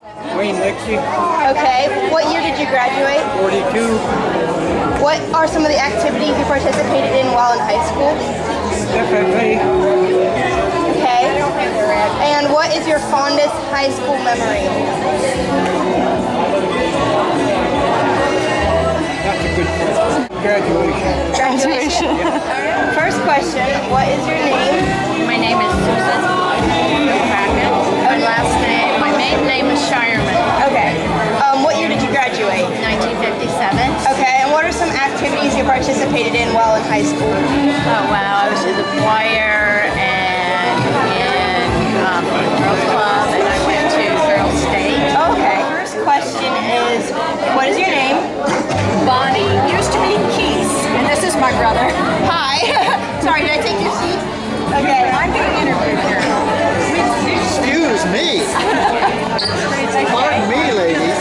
Wayne Lexi, Okay. What year did you graduate? 42. What are some of the activities you participated in while in high school? FFA, Okay. And what is your fondest high school memory? that's a good question. Graduation. First question, what is your name? My name is Susan Banquet. My last name, my maiden name is Shireman. Okay. What year did you graduate? 1957. Okay. And what are some activities you participated in while in high school? Oh wow, I was in the choir and in girls club, and I went to girls state. Okay. First question is, what is your name? Bonnie used to be Keith, and this is my brother. Hi. Sorry, did I take your seat? Okay. I'm being interviewed here. Excuse me. Pardon me, ladies.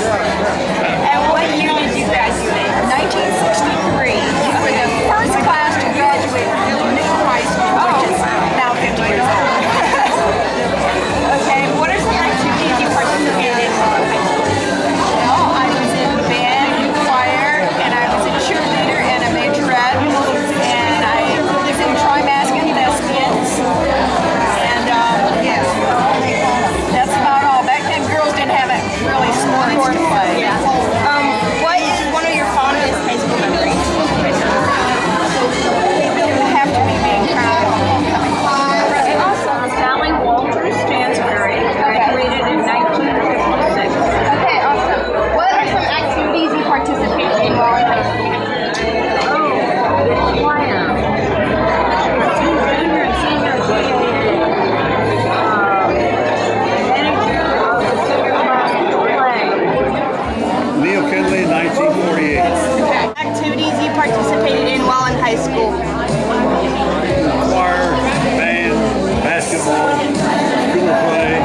And what year did you graduate? 1963. You were the first class to graduate from New High School, which is now 50 years old. Okay. What are some activities you participated in while in high school? Well, I was in band, choir, and I was a cheerleader and a majorette, and I was in Trimascan Thespians, and yeah, that's about all. Back then, girls didn't have a really sports to play. What is one of your fondest high school memories? It would have to be being proud of homecoming. Sally Walters Stansbury graduated in 1956. Okay, awesome. What are some activities you participated in while in high school? Choir. Junior and senior GAA. Manager of the senior class play. Neil Kinley, 1948. Activities you participated in while in high school? Choir, band, basketball, school play.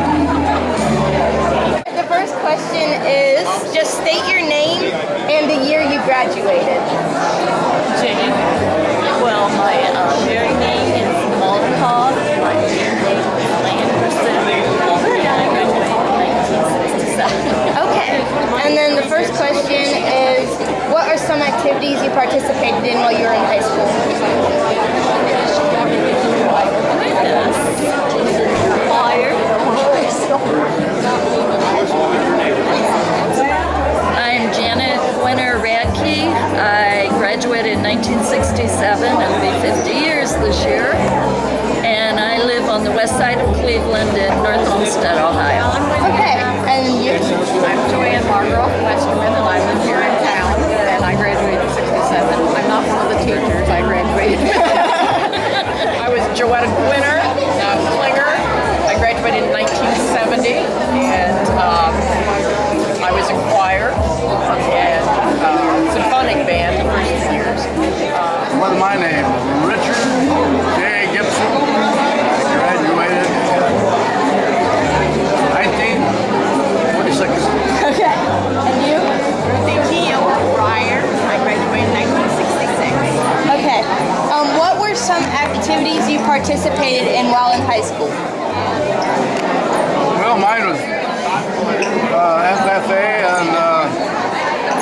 The first question is, just state your name and the year you graduated. Jenny. Well, my married name is Molotov. My maiden name is Landerson. And I graduated in 1967. Okay. And then the first question is, what are some activities you participated in while you were in high school? I'm Janet Winter Radke. I graduated in 1967. It'll be 50 years this year. And I live on the west side of Cleveland in North Olmsted, Ohio. Okay. And you? I'm Joanne Margrove Westerman, and I live here in town. And I graduated in 67. I'm not one of the teachers. I graduated. I was Joetta Winter, Klinger. I graduated in 1970, and I was in choir and symphonic band the first 2 years. What's my name? Richard J. Gibson. I graduated in 1946. Okay. And you? Ruthie Keel Breyer. I graduated in 1966. Okay. What were some activities you participated in while in high school? Well, mine was FFA and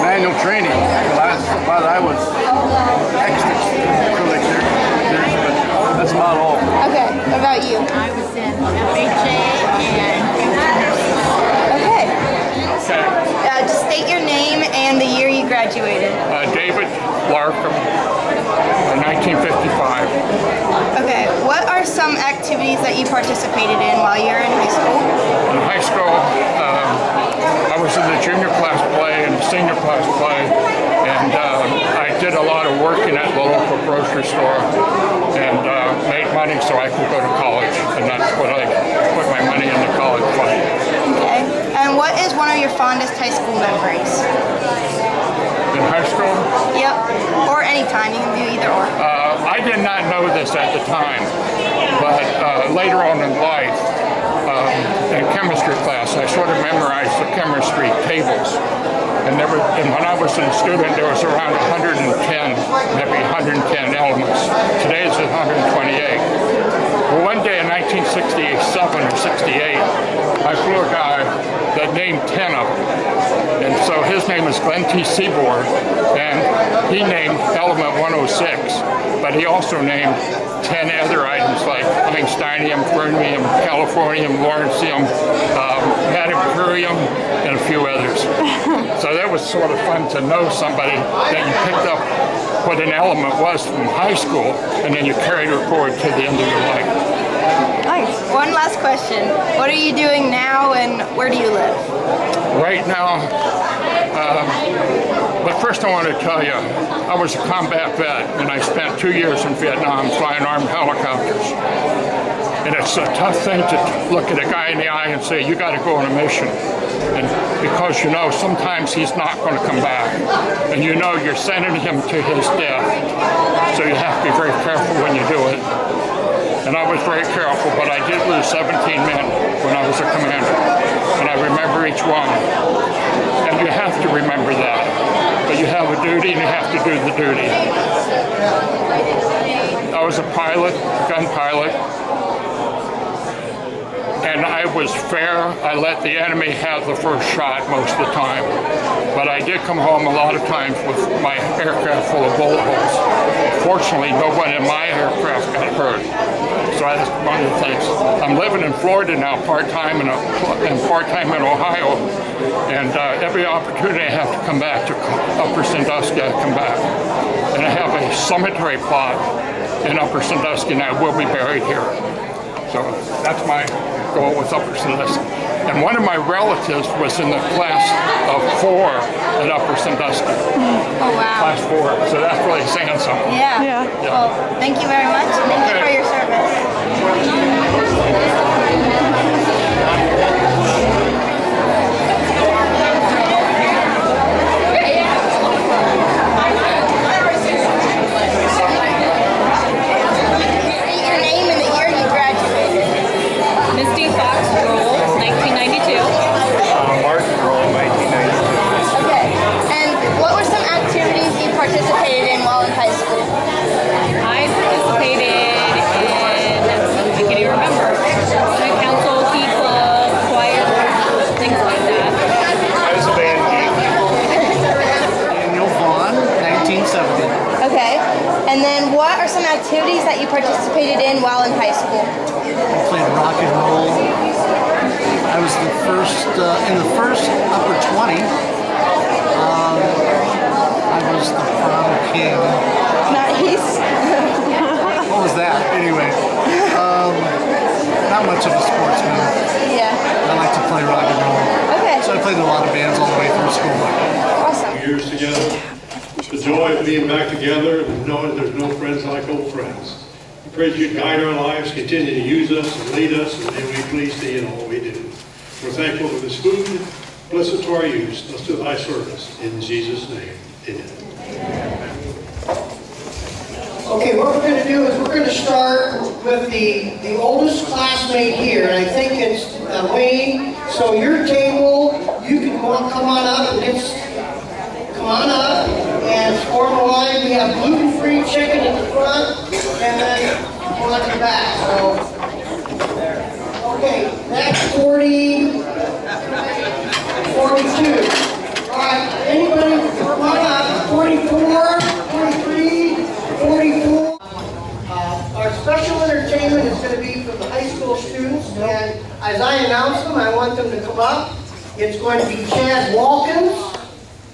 manual training class, but I was extracurricular, but that's about all. Okay. What about you? I was in FHA and Okay. Okay. Just state your name and the year you graduated. David Larkham, 1955. Okay. What are some activities that you participated in while you were in high school? In high school, I was in the junior class play and the senior class play, and I did a lot of working at the local grocery store and made money so I could go to college, and that's what I put my money into college fund. Okay. And what is one of your fondest high school memories? In high school, Yep. Or anytime. You can do either or. I did not know this at the time, but later on in life, in chemistry class, I sort of memorized the chemistry tables. And when I was a student, there was around 110, maybe 110 elements. Today it's 128. Well, one day in 1967 or 68, I flew a guy that named 10 of them. And so his name is Glenn T. Seaboard, and he named element 106, but he also named 10 other items like Einsteinium, Fermium, Californium, Lawrencium, Metacurium, and a few others. So that was sort of fun to know somebody that you picked up what an element was from high school, and then you carried it forward to the end of your life. Nice. One last question. What are you doing now and where do you live? Right now, but first I want to tell you, I was a combat vet, and I spent 2 years in Vietnam flying armed helicopters. And it's a tough thing to look at a guy in the eye and say, you got to go on a mission. And because you know sometimes he's not going to come back. And you know you're sending him to his death. So you have to be very careful when you do it. And I was very careful, but I did lose 17 men when I was a commander. And I remember each one. And you have to remember that. But you have a duty and you have to do the duty. I was a pilot, gun pilot. And I was fair. I let the enemy have the first shot most of the time. But I did come home a lot of times with my aircraft full of bullet holes. Fortunately, no one in my aircraft got hurt. So that's one of the things. I'm living in Florida now, part-time, and part-time in Ohio. And every opportunity I have to come back to Upper Sandusky, I come back. And I have a cemetery plot in Upper Sandusky, and I will be buried here. So that's my goal with Upper Sandusky. And one of my relatives was in the class of 4 at Upper Sandusky. Oh, wow. Class 4. So that's really saying something. Yeah. Well, thank you very much. Thank you for your service. Your name and the year you graduated. Misty Fox Rolls, 1992. Martin Roll, 1992. Okay. And what were some activities you participated in while in high school? I participated in, I can't even remember, student council, tea club, choir, things like that. I was a band geek. Daniel Vaughn, 1970. Okay. And then what are some activities that you participated in while in high school? I played rock and roll. I was the first, in the first upper 20, I was the prom king. Nice. What was that? Anyway, not much of a sportsman. Yeah. I like to play rock and roll. Okay. So I played in a lot of bands all the way through school. Awesome. Years together. The joy of being back together and knowing there's no friends like old friends. We pray that you guide our lives, continue to use us and lead us, and may we please thee in all we do. We're thankful for this food. Bless it to our use. Bless to thy service. In Jesus' name, amen. Okay, what we're going to do is we're going to start with the oldest classmate here, and I think it's Wayne. So your table, you can come on up and come on up and form a line. We have gluten-free chicken at the front, and then one at the back. So, okay, that's 40, 42. All right, anybody come on up? 44, 43, 44. Our special entertainment is going to be for the high school students, and as I announce them, I want them to come up. It's going to be Chad Walkins,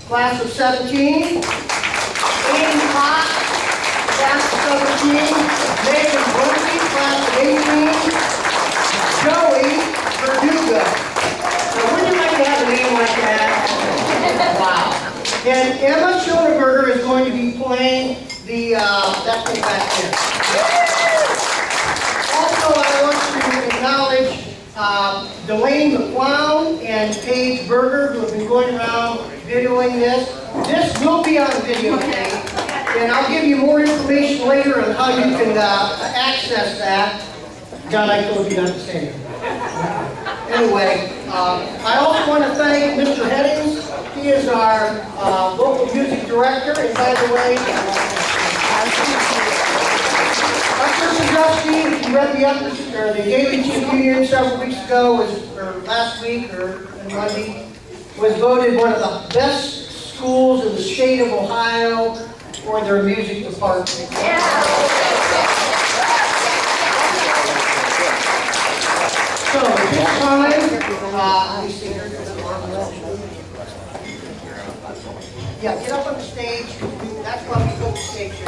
class of 17, Aiden Potts, class of 17, Megan Brunke, class of 18, Joey Verduga. Now, wouldn't you like to have a name like that? Wow. And Emma Schoenberger is going to be playing that thing back there. Also, I want to acknowledge Dwayne McClown and Paige Berger, who have been going around videoing this. This will be on videotape, and I'll give you more information later on how you can access that. God, I told you not to say it. Anyway, I also want to thank Mr. Headings. He is our local music director, and by the way, Dusty, read the or the gave the union several weeks ago, or last week, or Monday, was voted one of the best schools in the state of Ohio for their music department. So at this time, let me see here. Yeah, get up on the stage. That's why we put the stage here.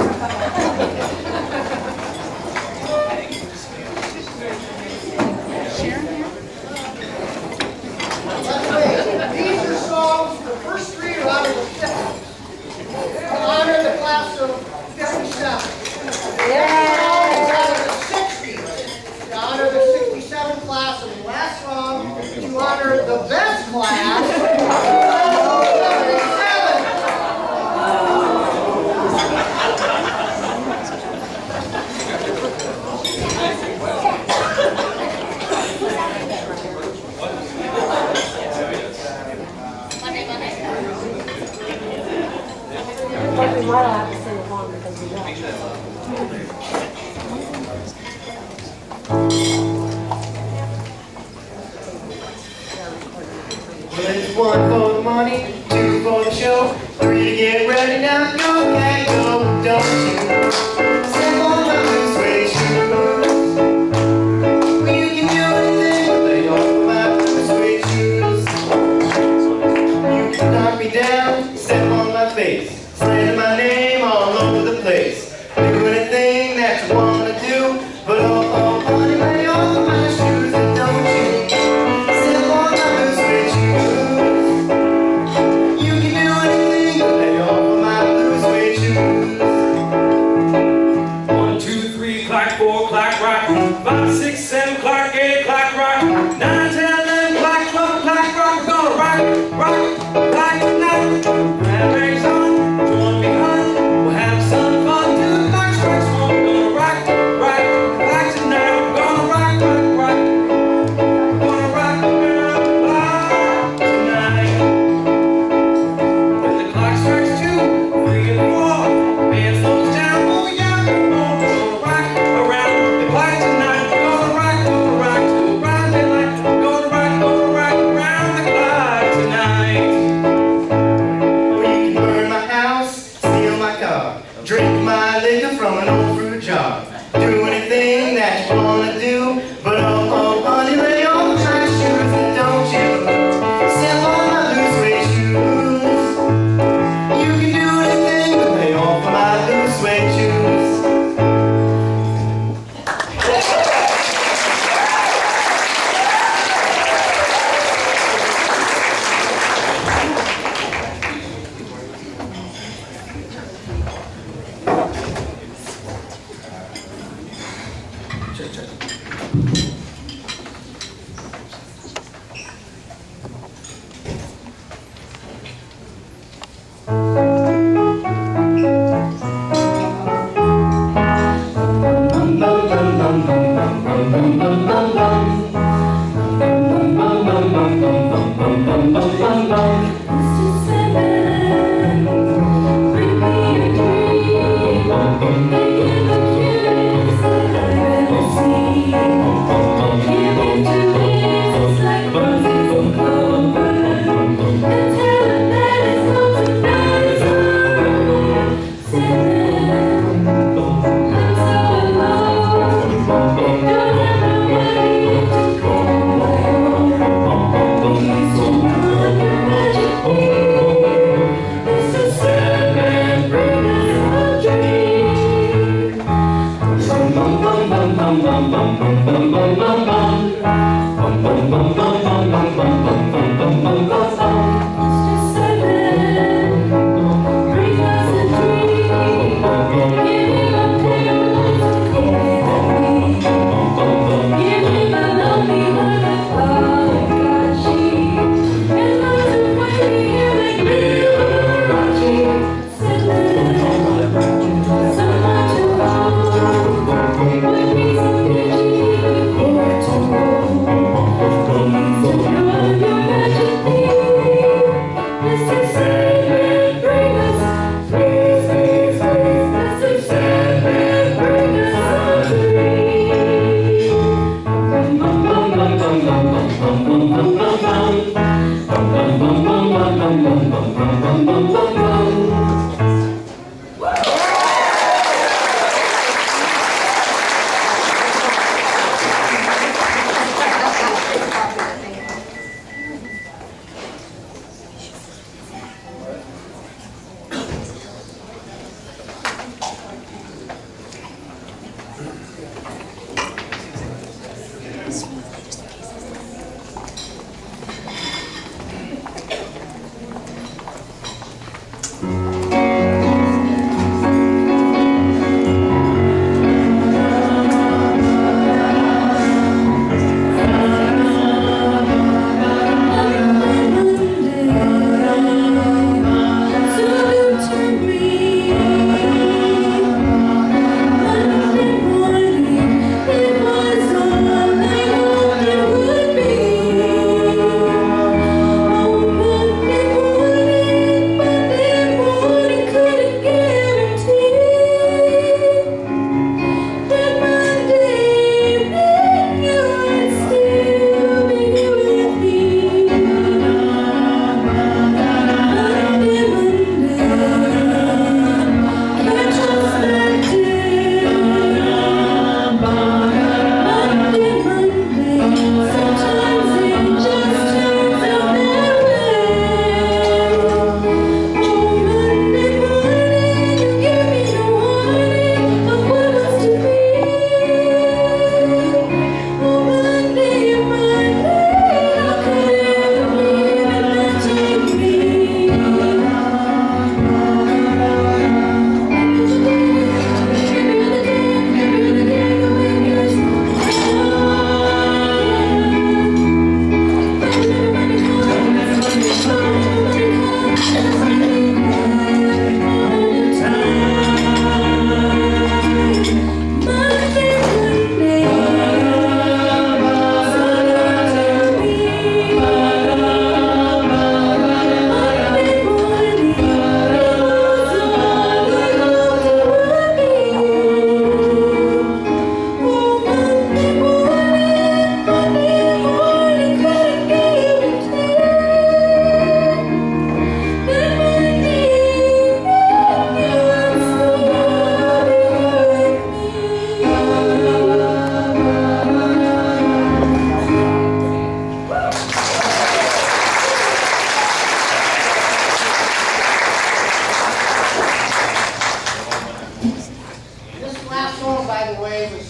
These are songs, the first three are out of the 50s. To honor the class of 57. Yeah. Out of the 60s. To honor the 67 class. And the last song, to honor the best class. We might have to sing along because we know. Well, it's 1 for the money, 2 for the show, 3 to get ready. Now go, cat, go, don't you step on my blue suede shoes. Well, you can do anything but lay off my blue suede shoes. You can knock me down, step on my face, slandering my name all over the place. Do anything that you wanna do, but oh, honey, lay off of my shoes and don't you step on my blue suede shoes. You can do anything but lay off of my blue suede shoes. 1, 2, 3, clack, 4, clack, rock. 5, 6, 7, clack, 8, clack, rock. 9, 10, 11, clack, 12, clack, rock. We're gonna rock, rock, rock tonight. Grab bags on, join me, hon. We'll have some fun till the clock strikes 1. We're gonna rock, rock, rock tonight. We're gonna rock, rock, rock. Gonna rock tonight. When the clock strikes 2, 3, and 4, band slows down, oh yeah, come on. We're gonna rock around the clock tonight. We're gonna rock till broad daylight. We're gonna rock around the clock tonight. Well, you can burn my house, steal my car, drink my liquor from an old fruit jar. Do anything that you wanna do, but oh, honey, lay off my shoes and don't you step on my blue suede shoes. You can do anything but lay off my blue suede shoes. Thank you.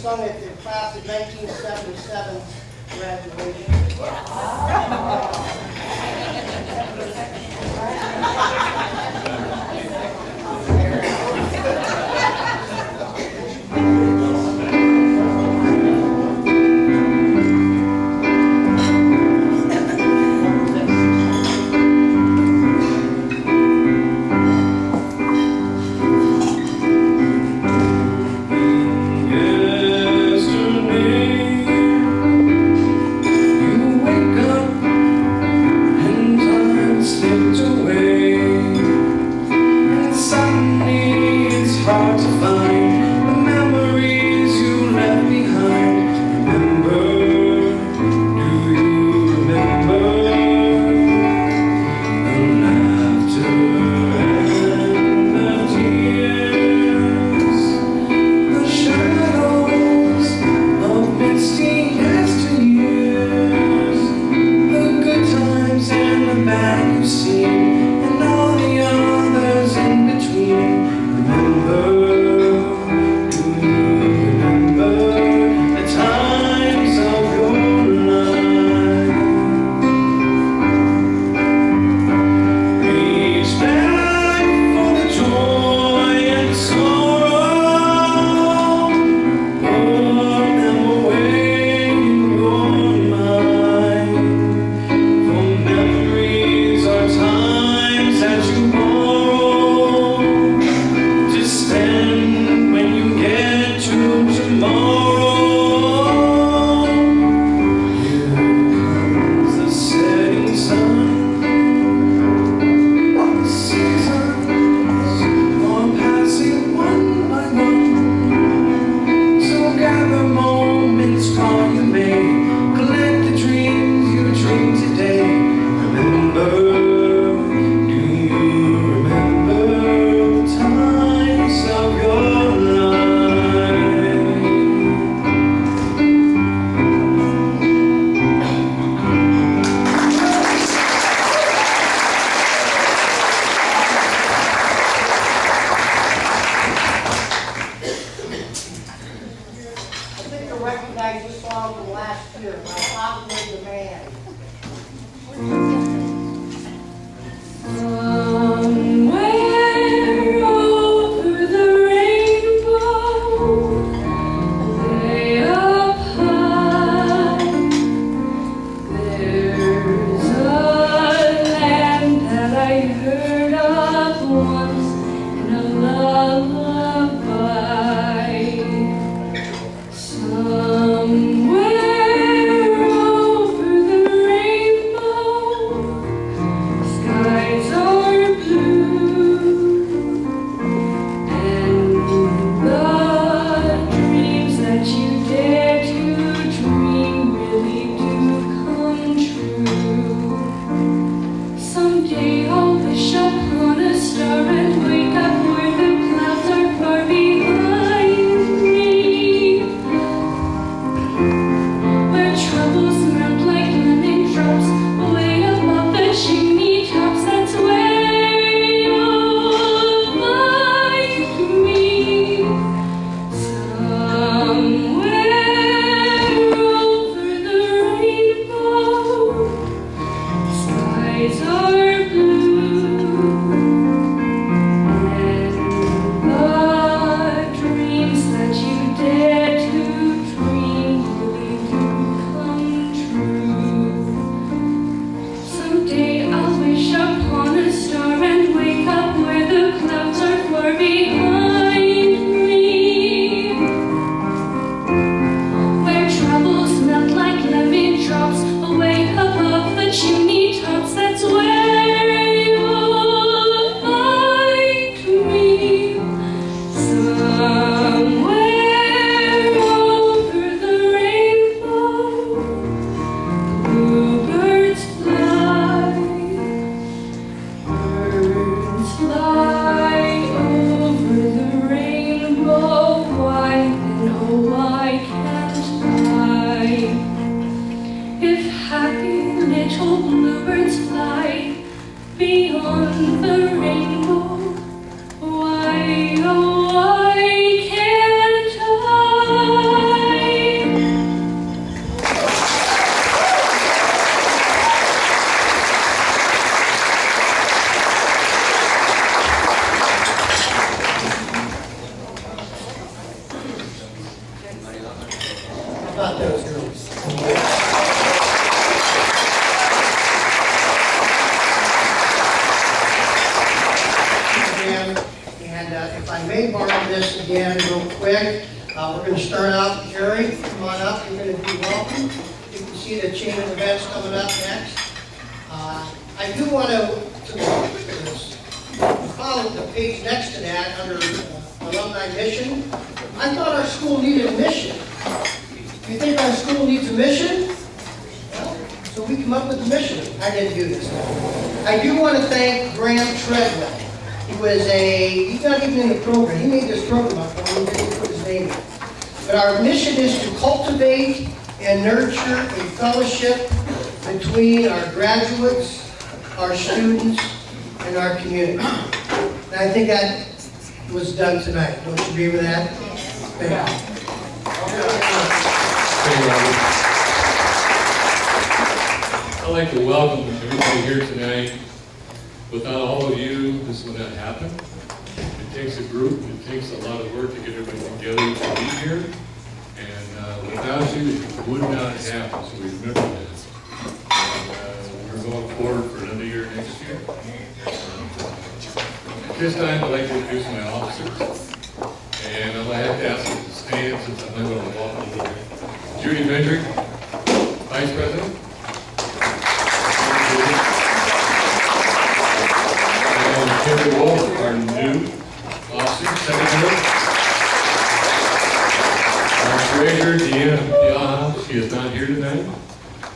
sung at the class of 1977 graduation. recognize this song from last year. My Father Was the Man. Somewhere over the rainbow, way up high, there's a land that I heard of once in a lullaby. Somewhere over the rainbow, skies are blue, and the dreams that you dare to dream really do come true. Someday I'll wish upon a star and wake up where the clouds are far behind me, where troubles melt like lemon drops way above the chimney tops. That's where you'll find me. Somewhere over the rainbow, skies are blue, and the dreams that you dare to dream really do come true. Someday I'll wish upon a star and wake up where the clouds are far behind me, where troubles melt like lemon drops away above the chimney tops. That's where you'll find me. Somewhere over the rainbow, bluebirds fly, birds fly over the rainbow. Why then, oh why can't I? If happy little bluebirds fly beyond the rainbow, why, oh why can't I? How about those girls? Again, and if I may borrow this again real quick, we're going to start out. Jerry, come on up. You're going to be welcome. You can see the chain of events coming up next. I do want to follow the page next to that under Alumni Mission. I thought our school needed a mission. Do you think our school needs a mission? Well, so we come up with a mission. I didn't do this. I do want to thank Graham Treadwell. He's not even in the program. He made this program up for me. He didn't put his name in. But our mission is to cultivate and nurture a fellowship between our graduates, our students, and our community. And I think that was done tonight. Don't you agree with that? Thank you. I'd like to welcome everybody here tonight. Without all of you, this would not happen. It takes a group, it takes a lot of work to get everybody together to be here. And without you, it would not happen, so we remember that. And we're going forward for another year next year. At this time, I'd like to introduce my officers. And I'd like to ask them to stand since I'm not going to walk over here. Judy Vendrick, Vice President. And Terry Wolf, our new officer, Secretary. Our treasurer, Deanna Piana, she is not here tonight.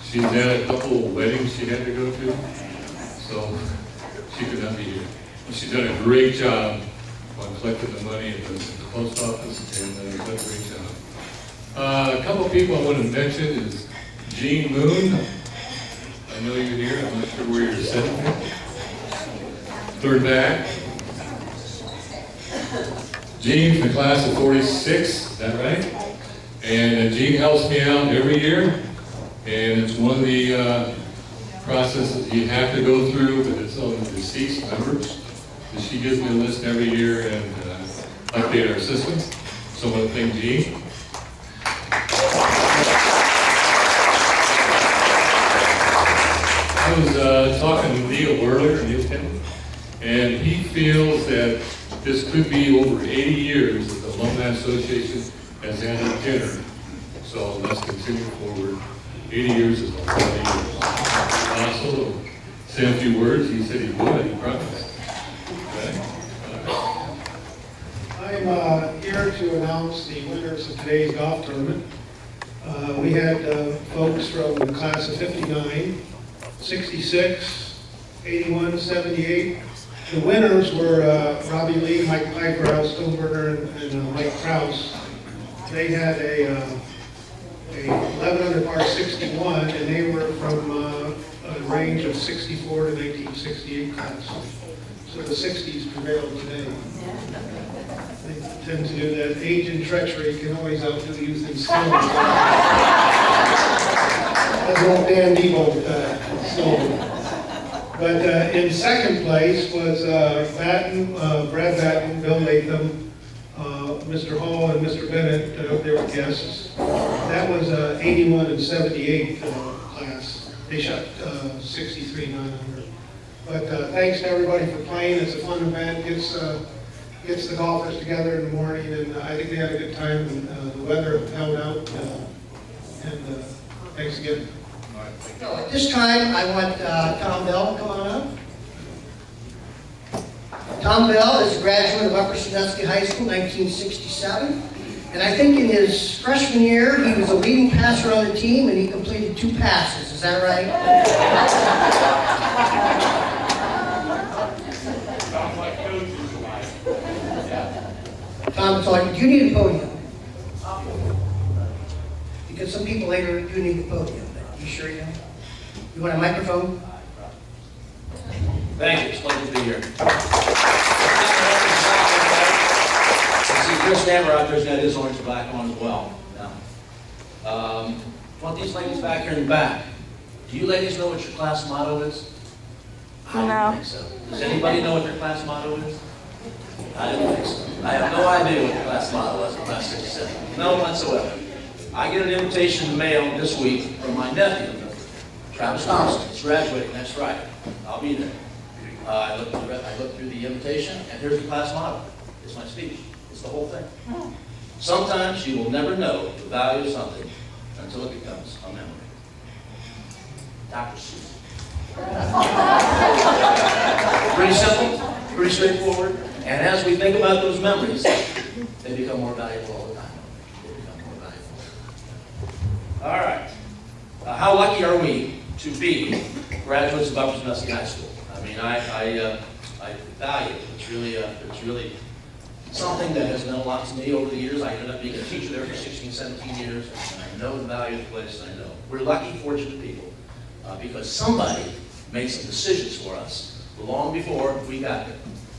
She's at a couple of weddings she had to go to, so she could not be here. She's done a great job on collecting the money at the post office, and done a great job. A couple of people I want to mention is Gene Moon. I know you're here. I'm not sure where you're sitting. Third back. Gene from the class of 46. Is that right? And Jean helps me out every year, and it's one of the processes you have to go through, but it's on the deceased members. So she gives me a list every year and update our system. So I want to thank Jean. I was talking to Neil earlier, and he feels that this could be over 80 years that the Alumni Association has had a dinner. So let's continue forward. 80 years is a lot of years. Also, say a few words. He said he would. He promised. Okay. I'm here to announce the winners of today's golf tournament. We had folks from the class of 59, 66, 81, 78. The winners were Robbie Lee, Mike Piper, Al Stoneberger, and Mike Krause. They had a 11 under par 61, and they were from a range of 64 to 1968 class. So the 60s prevailed today. They tend to do that. Age and treachery can always outdo youth and skill. As old Dan Nebo so. But in second place was Brad Batten, Bill Latham, Mr. Hall, and Mr. Bennett. They were guests. That was 81 and 78 class. They shot 63 900. But thanks to everybody for playing. It's a fun event. Gets the golfers together in the morning, and I think they had a good time. And the weather held out. And thanks again. So at this time, I want Tom Bell to come on up. Tom Bell is a graduate of Upper Sandusky High School, 1967. And I think in his freshman year, he was a leading passer on the team, and he completed 2 passes. Is that right? Tom, do you need a podium? Because some people later do need a podium. You sure you don't? You want a microphone? Thank you. It's a pleasure to be here. I see Chris Nammer out there's got his orange and black on as well. Now, want these ladies back here in the back. Do you ladies know what your class motto is? I don't think so. Does anybody know what their class motto is? I didn't think so. I have no idea what the class motto was in class 67. No whatsoever. I get an invitation in the mail this week from my nephew, Travis Thompson. He's graduating, that's right. I'll be there. I looked through the invitation, and here's the class motto. It's my speech. It's the whole thing. Sometimes you will never know the value of something until it becomes a memory. Dr. Seuss. Pretty simple, pretty straightforward. And as we think about those memories, they become more valuable all the time. They become more valuable. All right. How lucky are we to be graduates of Upper Sandusky High School? I mean, I value it. It's really something that has meant a lot to me over the years. I ended up being a teacher there for 16, 17 years, and I know the value of the place, and I know. We're lucky, fortunate people, because somebody made some decisions for us long before we got there.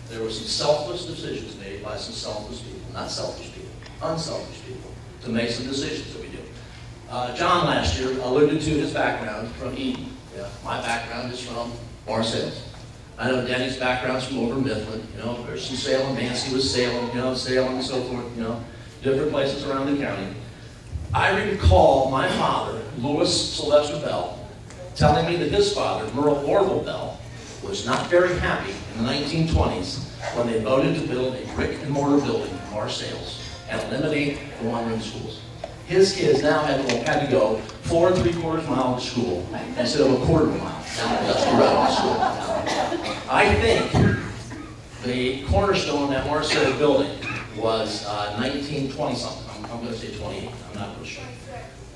There were some selfless decisions made by some selfless people, not selfish people, unselfish people, to make some decisions that we do. John last year alluded to his background from Eden. Yeah, my background is from Marseilles. I know Denny's background's from over Mifflin. You know, there's some Salem. Nancy was Salem. You know, Salem and so forth. You know, different places around the county. I recall my father, Louis Sylvester Bell, telling me that his father, Merle Orville Bell, was not very happy in the 1920s when they voted to build a brick and mortar building in Marseilles and eliminate the one-room schools. His kids now had to go 4 3/4 miles to school instead of a 1/4 mile down the dusty road to school. I think the cornerstone of that Marseilles building was 1920 something. I'm going to say 28. I'm not real sure.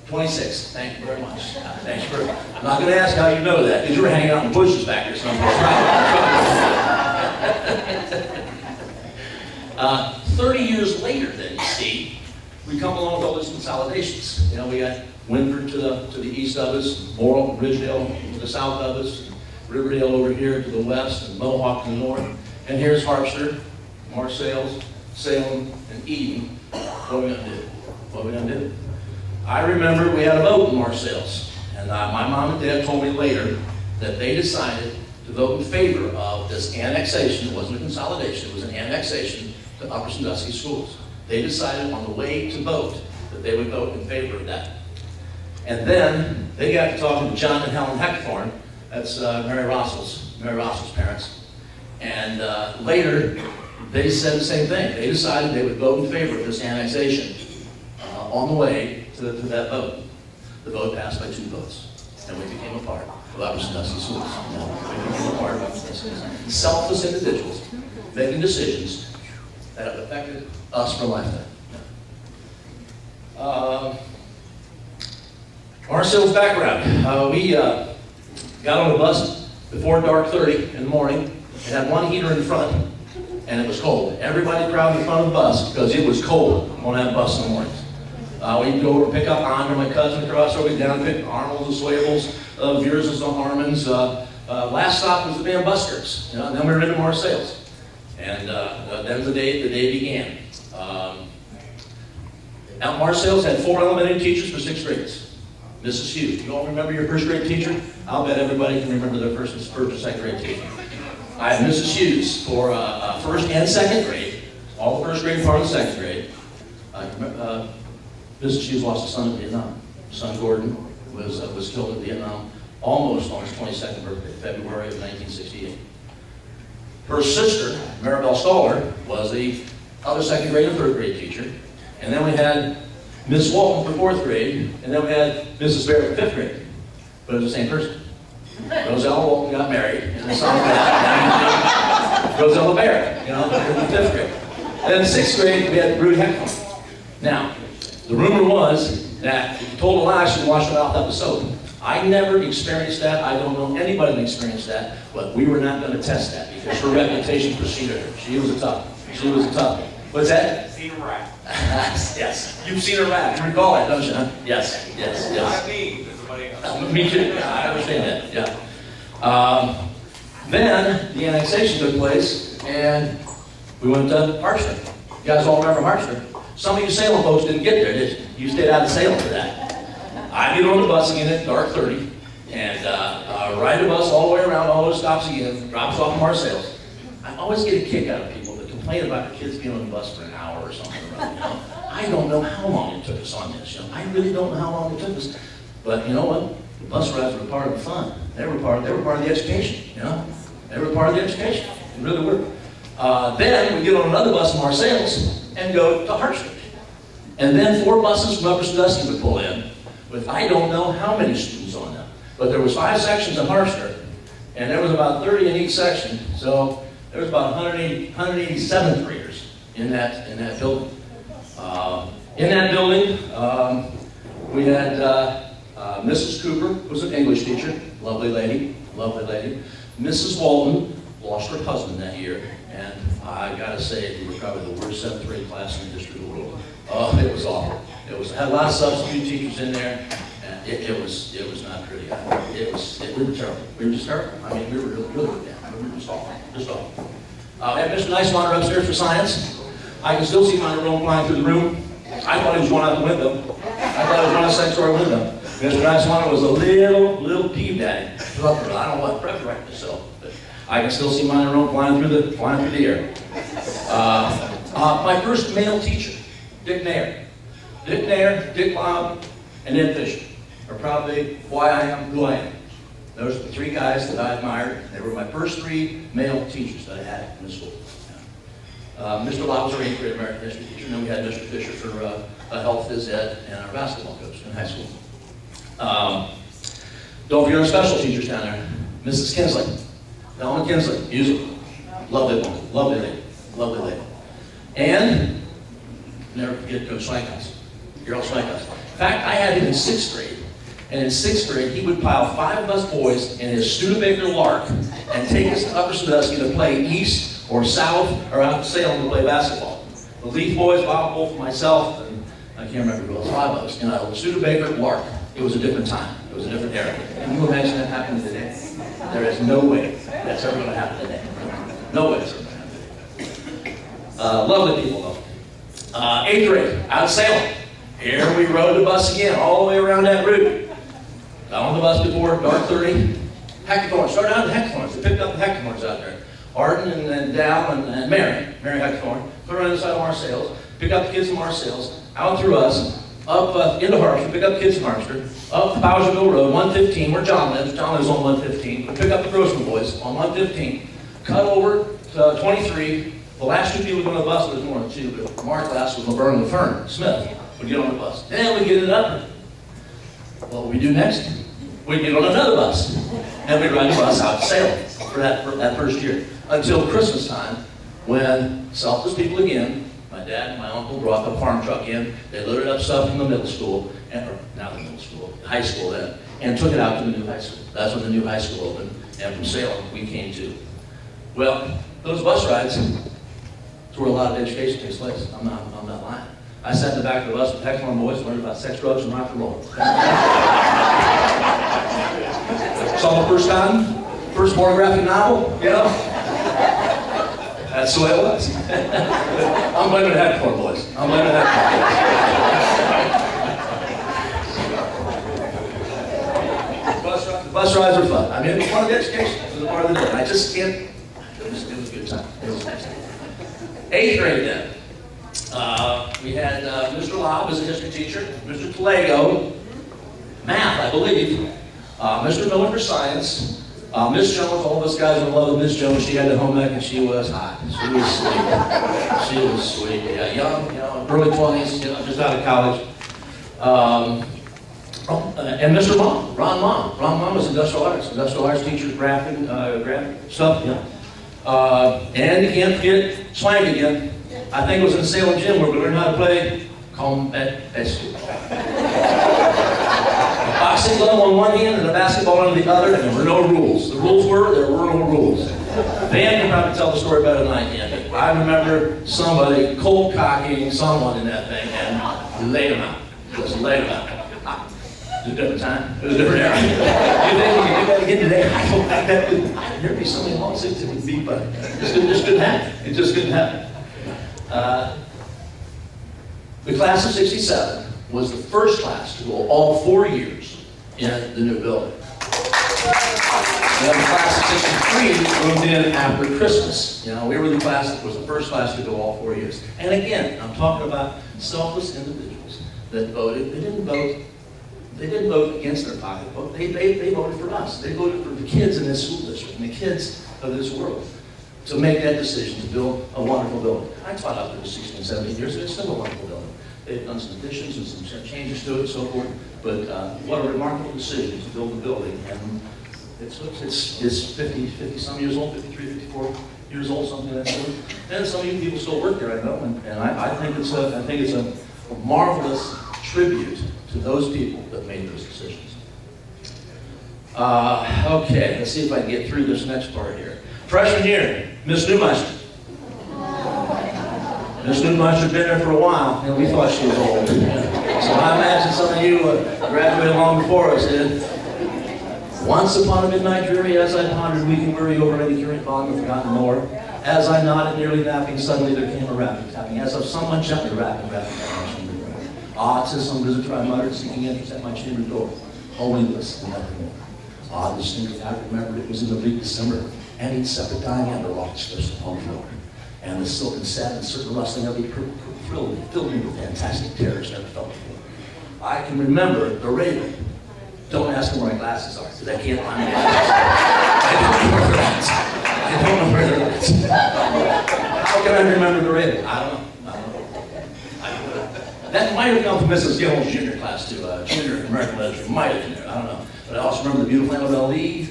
26. Thank you very much. Thank you. I'm not going to ask how you know that because you were hanging out in the bushes back there somewhere. 30 years later, then you see, we come along with all these consolidations. You know, we got Windford to the east of us, Laurel, Ridgedale to the south of us, and Riverdale over here to the west, and Mohawk to the north. And here's Harpster, Marseilles, Salem, and Eden. What are we going to do? What are we going to do? I remember we had a vote in Marseilles, and my mom and dad told me later that they decided to vote in favor of this annexation. It wasn't a consolidation, it was an annexation to Upper Sandusky schools. They decided on the way to vote that they would vote in favor of that. And then they got to talking to John and Helen Heckthorn, that's Mary Russell's parents. And later, they said the same thing. They decided they would vote in favor of this annexation on the way to that vote. The vote passed by 2 votes, and we became a part of Upper Sandusky schools. We became a part of Upper Sandusky schools. Selfless individuals making decisions that have affected us for a lifetime. Marseilles background. We got on the bus before dark 30 in the morning and had one heater in front, and it was cold. Everybody crowded in front of the bus because it was cold on that bus in the mornings. We'd go over and pick up Andre, my cousin, across over down, pick Arnold's and Swable's, Viers's and Harmon's. Last stop was the band Buskers, and then we were into Marseilles. And then the day began. Now Marseilles had 4 elementary teachers for 6 grades. Mrs. Hughes, you all remember your first grade teacher? I'll bet everybody can remember their first or second grade teacher. I had Mrs. Hughes for first and second grade, all the first grade and part of the second grade. Mrs. Hughes lost a son in Vietnam. Son Gordon was killed in Vietnam almost on his 22nd birthday, February of 1968. Her sister, Maribel Stoller, was the other second grade and third grade teacher. And then we had Miss Walton for 4th grade, and then we had Mrs. Barrett for 5th grade. But it was the same person. Rosella Walton got married, and the son got Rosella Barrett, in the 5th grade. And then in 6th grade, we had Ruth Heckman. Now, the rumor was that if you told a lie, she'd wash her mouth up with soap. I never experienced that. I don't know anybody that experienced that, but we were not going to test that because her reputation preceded her. She was a tough. What's that? Seen a rat. Yes. You've seen a rat. You recall that, don't you? Huh? Yes. Not me, but somebody else. Me too. I understand that. Yeah. Then the annexation took place, and we went to Hartster. You guys all remember Hartster? Some of you Salem folks didn't get there, did you? You stayed out of Salem for that. I get on the bus again at dark 30, and ride the bus all the way around, all those stops again, drops off Marseilles. I always get a kick out of people that complain about their kids being on the bus for an hour or something. I don't know how long it took us on this. I really don't know how long it took us. But you know what? The bus rides were part of the fun. They were part of the education. They were part of the education. They really were. Then we get on another bus in Marseilles and go to Hartford. And then 4 buses from Upper Sandusky would pull in with I don't know how many students on them. But there was 5 sections in Hartford, and there was about 30 in each section. So there was about 187 graders in that building. In that building, we had Mrs. Cooper, who was an English teacher, lovely lady. Mrs. Walton lost her husband that year, and I gotta say, we were probably the worst 7th grade class in the history of the world. Oh, it was awful. Had a lot of substitute teachers in there, and it was not pretty. We were terrible. We were just terrible. I mean, we were really bad. We were just awful. We had Mr. Nicewater upstairs for science. I can still see my room flying through the room. I thought he was going out the window. I thought he was going out the second-story window. Mr. Nicewater was a little peeved at him. I don't know what prep myself, but I can still see my room flying through the air. My first male teacher, Dick Nair. Dick Bob, and Ed Fisher are probably why I am who I am. Those are the 3 guys that I admired. They were my first 3 male teachers that I had in the school. Mr. Lott was our 8th grade American history teacher, and then we had Mr. Fisher for health phys ed and our basketball coach in high school. Don't forget our special teachers down there. Mrs. Kinsley, Thelma Kinsley, music, lovely woman, lovely lady. And never forget Coach Swankhouse, Gerald Swankhouse. In fact, I had him in 6th grade. And in 6th grade, he would pile 5 of us boys in his Studebaker Lark and take us to Upper Sandusky to play east or south or out to Salem to play basketball. The Leaf boys, Bob Wolf, myself, and I can't remember who else, 5 of us, the Studebaker Lark. It was a different time. It was a different era. Can you imagine that happening today? There is no way that's ever going to happen today. No way it's ever going to happen today. Lovely people, though. 8th grade, out of Salem. Here we rode the bus again, all the way around that route. Got on the bus before dark 30. Heckathorn, started out the Heckathorns. They picked up the Heckathorns out there. Arden and Dow and Mary Heckathorn. Put her on the side of Marseilles. Pick up the kids from Marseilles. Out through us. Up into Harvester. Pick up the kids from Harvester. Up Bowserville Road, 115, where John lives. John lives on 115. We pick up the Grossman boys on 115. Cut over to 23. The last two people on the bus was more than two, but from our class was Laverne and Fern Smith would get on the bus. Then we get it up. What would we do next? We'd get on another bus. And we'd ride the bus out to Salem for that first year. Until Christmas time, when selfless people again, my dad and my uncle brought the farm truck in. They loaded up stuff from the middle school, or not the middle school, high school then, and took it out to the new high school. That's when the new high school opened. And from Salem, we came to. Well, those bus rides, it's where a lot of education takes place. I'm not lying. I sat in the back of the bus with Heckathorn boys and learned about sex, drugs, and rock and roll. Saw the first time, first pornographic novel, you know? That's the way it was. I'm blaming the Heckathorn boys. I'm blaming the Heckathorn boys. The bus rides are fun. I mean, it was part of the education. It was part of the day. I just can't, it was a good time. It was a nice time. 8th grade then. We had Mr. Lobb as a history teacher, Mr. Talago, math, I believe, Mr. Miller for science, Miss Jones, all of us guys in love with Miss Jones. She had the home ec and she was hot. She was sweet. She was sweet. Yeah, young, you know, early 20s, you know, just out of college. And Mr. Mom, Ron Mom. Ron Mom was industrial arts teacher, graphic stuff, yeah. And you can't forget Swank again. I think it was in Salem Gym where we learned how to play combat basket. A boxing glove on one hand and a basketball on the other, and there were no rules. The rules were, there were no rules. Van can probably tell the story better than I can, but I remember somebody cold cocking someone in that thing and laid them out. Just laid them out. It was a different time. It was a different era. You think you can do that again today? I don't think that could. There'd be so many lawsuits it would be, but it just couldn't happen. It just couldn't happen. The class of 67 was the first class to go all 4 years in the new building. Then the class of 63 moved in after Christmas. You know, we were the class that was the first class to go all 4 years. And again, I'm talking about selfless individuals that voted. They didn't vote against their pocketbook. They voted for us. They voted for the kids in this school district and the kids of this world to make that decision to build a wonderful building. I taught out there for 16, 17 years, and it's still a wonderful building. They've done some additions and some changes to it and so forth, but what a remarkable decision to build a building. And it's 50 some years old, 53, 54 years old, something like that. And some of you people still work there, I know, and I think it's a marvelous tribute to those people that made those decisions. Okay, let's see if I can get through this next part here. Freshman year, Miss Newmeister. Miss Newmeister had been there for a while, and we thought she was old. So I imagine some of you graduated long before us did. Once upon a midnight dreary, as I pondered, we can worry over any current volume of forgotten lore. As I nodded, nearly napping, suddenly there came a rapping, tapping, as of someone gently rapping on my chamber door. Ah, 'tis some visitor, I muttered, seeking entrance at my chamber door. Only this, and nothing more. Ah, distinctly I remembered it was in the bleak December, and each separate dying ember rocked slips upon the floor. And the silken satin, certain rustling of it filled me with fantastic terrors never felt before. I can remember the raven. Don't ask me where my glasses are, because I can't find my glasses. I don't know where they're at. How can I remember the raven? I don't know. That might have come from Mrs. Gill's junior class too. Junior American literature might have been there. I don't know. But I also remember the beautiful Annabelle Lee.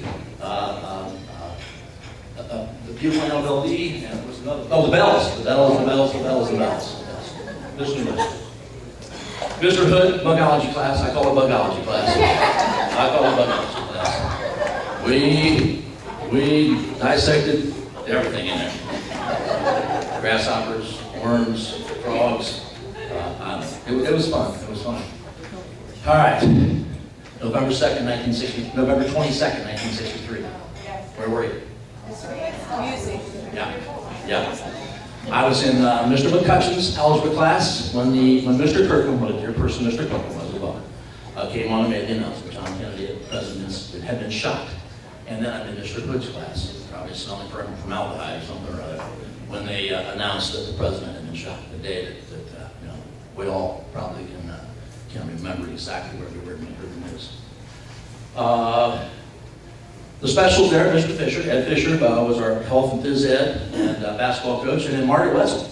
The beautiful Annabelle Lee, and what's another? Oh, the bells. The bells. Mr. Hood. Mr. Hood, bugology class. I call it bugology class. We dissected everything in there. Grasshoppers, worms, frogs. It was fun. All right. November 22nd, 1963. Where were you? Music. Yeah. I was in Mr. McCutcheon's algebra class when Mr. Kirkham, what a dear person Mr. Kirkham was as well, came on and made the announcement. John Kennedy, the president, had been shot. And then I'm in Mr. Hood's class, probably smelling formaldehyde or something or other, when they announced that the president had been shot. The day that we all probably can remember exactly where we were when we heard the news. The specials there, Mr. Fisher, Ed Fisher, was our health and phys ed and basketball coach, and then Margaret Wetzel.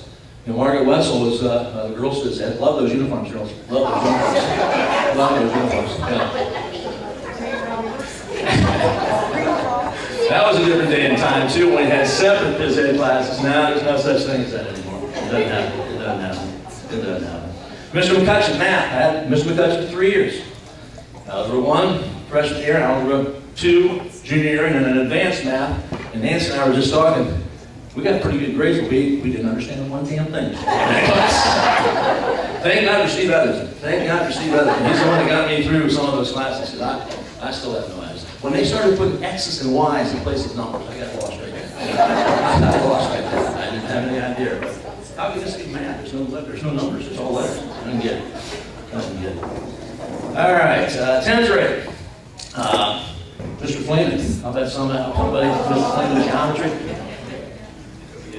Margaret Wetzel was the girls' phys ed. Love those uniforms, girls. Love those uniforms. Love those uniforms. Yeah. That was a different day and time, too, when we had separate phys ed classes. Now there's no such thing as that anymore. It doesn't happen. It doesn't happen. It doesn't happen. Mr. McCutcheon, math. I had Mr. McCutcheon for 3 years. Algebra 1, freshman year, and Algebra 2, junior year, and then an advanced math. And Nancy and I were just talking. We got pretty good grades, but we didn't understand one damn thing. Thank God for Steve Etherton. Thank God for Steve Etherton. He's the one that got me through some of those classes. I still have no idea. When they started putting X's and Y's in place of numbers, I got lost right there. I got lost right there. I didn't have any idea. But how can this be math? There's no numbers. It's all letters. I didn't get it. All right, 10th grade. Mr. Fleming. I'll bet somebody Mr. Fleming geometry.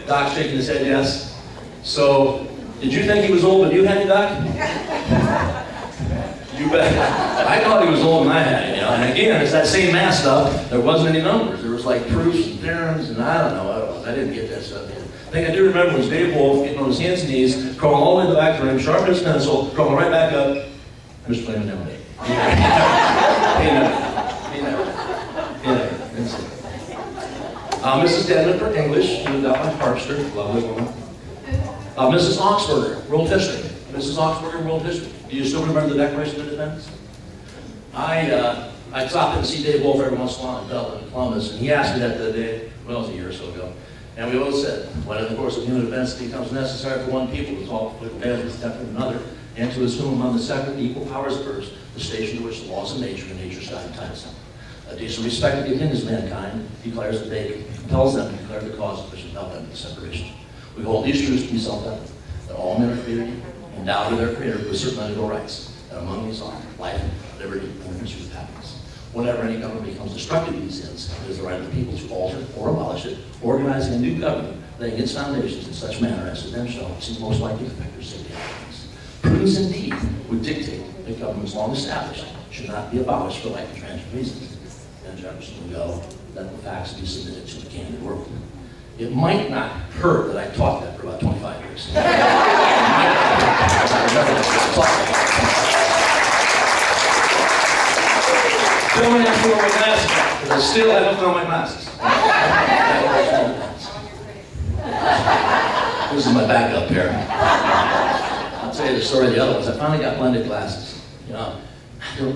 Doc's shaking his head yes. So, did you think he was old when you had him, Doc? You bet. I thought he was old when I had him, And again, it's that same math stuff. There wasn't any numbers. There was like proofs and theorems, and I don't know what it was. I didn't get that stuff yet. The thing I do remember was Dave Wolf getting on his hands and knees, crawling all the way to the back of the room, sharpening his pencil, crawling right back up. Mr. Fleming never did. He never. That's it. Mrs. Denman for English, she lived out by Harpster, lovely woman. Mrs. Oxberger, World History. Mrs. Oxberger, World History. Do you still remember the Declaration of Independence? I stopped in to see Dave Wolf every once in a while in Dublin, Columbus, and he asked me that the day, well, it was a year or so ago. And we both said, when in the course of human events it becomes necessary for one people to talk with the step of another, and to assume among the separate equal powers first, the station to which the laws of nature and nature's God entitles them. A decent respect of the opinions of mankind declares that they compels them to declare the causes which impel them to separation. We hold these truths to be self-evident, that all men are created, endowed with their Creator with certain unalienable rights, and among these are life, liberty, and the pursuit of happiness. Whenever any government becomes destructive of these ends, it is the right of the people to alter or abolish it, organizing a new government, laying its foundations in such manner as to then shall seem most likely to affect their safety and happiness. Prudence indeed would dictate that governments long established should not be abolished for like and transient reasons. And Jefferson would go, let the facts be submitted to the candid world. It might not hurt that I taught that for about 25 years. It might not hurt. I remember that I taught that. Still may have to wear my glasses, because I still haven't found my glasses. This is my backup pair. I'll tell you the story of the other ones. I finally got blended glasses. After I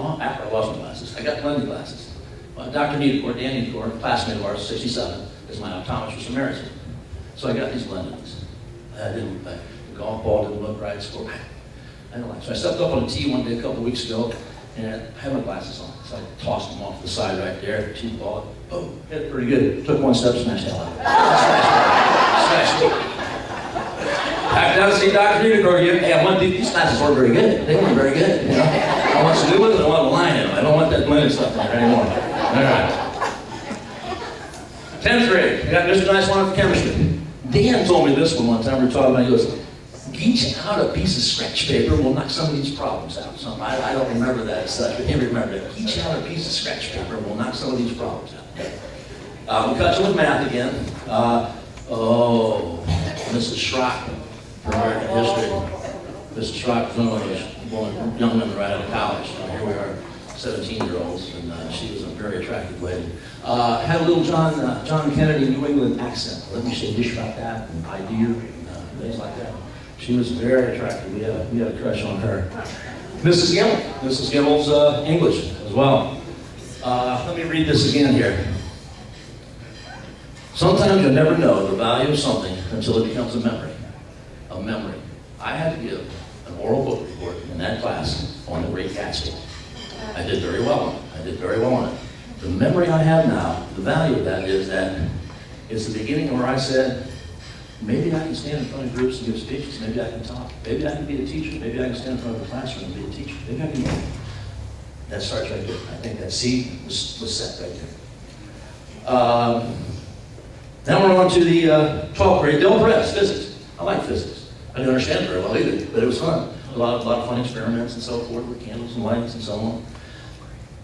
lost my glasses, I got blended glasses. Dr. Needcore, Dan Needcore, classmate of ours, 67, is my optometrist emeritus. So I got these blended ones. The golf ball didn't look right, so I don't like it. So I stepped up on a tee one day a couple of weeks ago, and I had my glasses on. So I tossed them off the side right there, tee ball, boom, hit it pretty good. Took one step, smashed the hell out of it. Smashed it. Back down to see Dr. Needcore again. Hey, these glasses weren't very good. They weren't very good, I want to do with it, I want to line in them. I don't want that blended stuff in there anymore. All right. 10th grade, I got Mr. Nice one for chemistry. Dan told me this one time, we were talking about, he goes, each out a piece of scratch paper will knock some of these problems out. I don't remember that as such, but he remembered it. Each out a piece of scratch paper will knock some of these problems out. We'll cut you with math again. Mrs. Schrock for American history. Mrs. Schrock was one of those young women right out of college. Here we are, 17-year-olds, and she was a very attractive lady. Had a little John Kennedy New England accent. Let me say dish about that, and idea, and things like that. She was very attractive. We had a crush on her. Mrs. Gimmel. Mrs. Gimmel's English as well. Let me read this again here. Sometimes you'll never know the value of something until it becomes a memory. A memory. I had to give an oral book report in that class on The Great Gatsby. I did very well on it. The memory I have now, the value of that is that it's the beginning where I said, Maybe I can stand in front of groups and give speeches. Maybe I can talk. Maybe I can be a teacher. Maybe I can stand in front of a classroom and be a teacher. Maybe I can do that. That starts right there. I think that seed was set right there. Now we're on to the 12th grade. Don't press, physics. I like physics. I didn't understand it very well either, but it was fun. A lot of fun experiments and so forth with candles and lights and so on.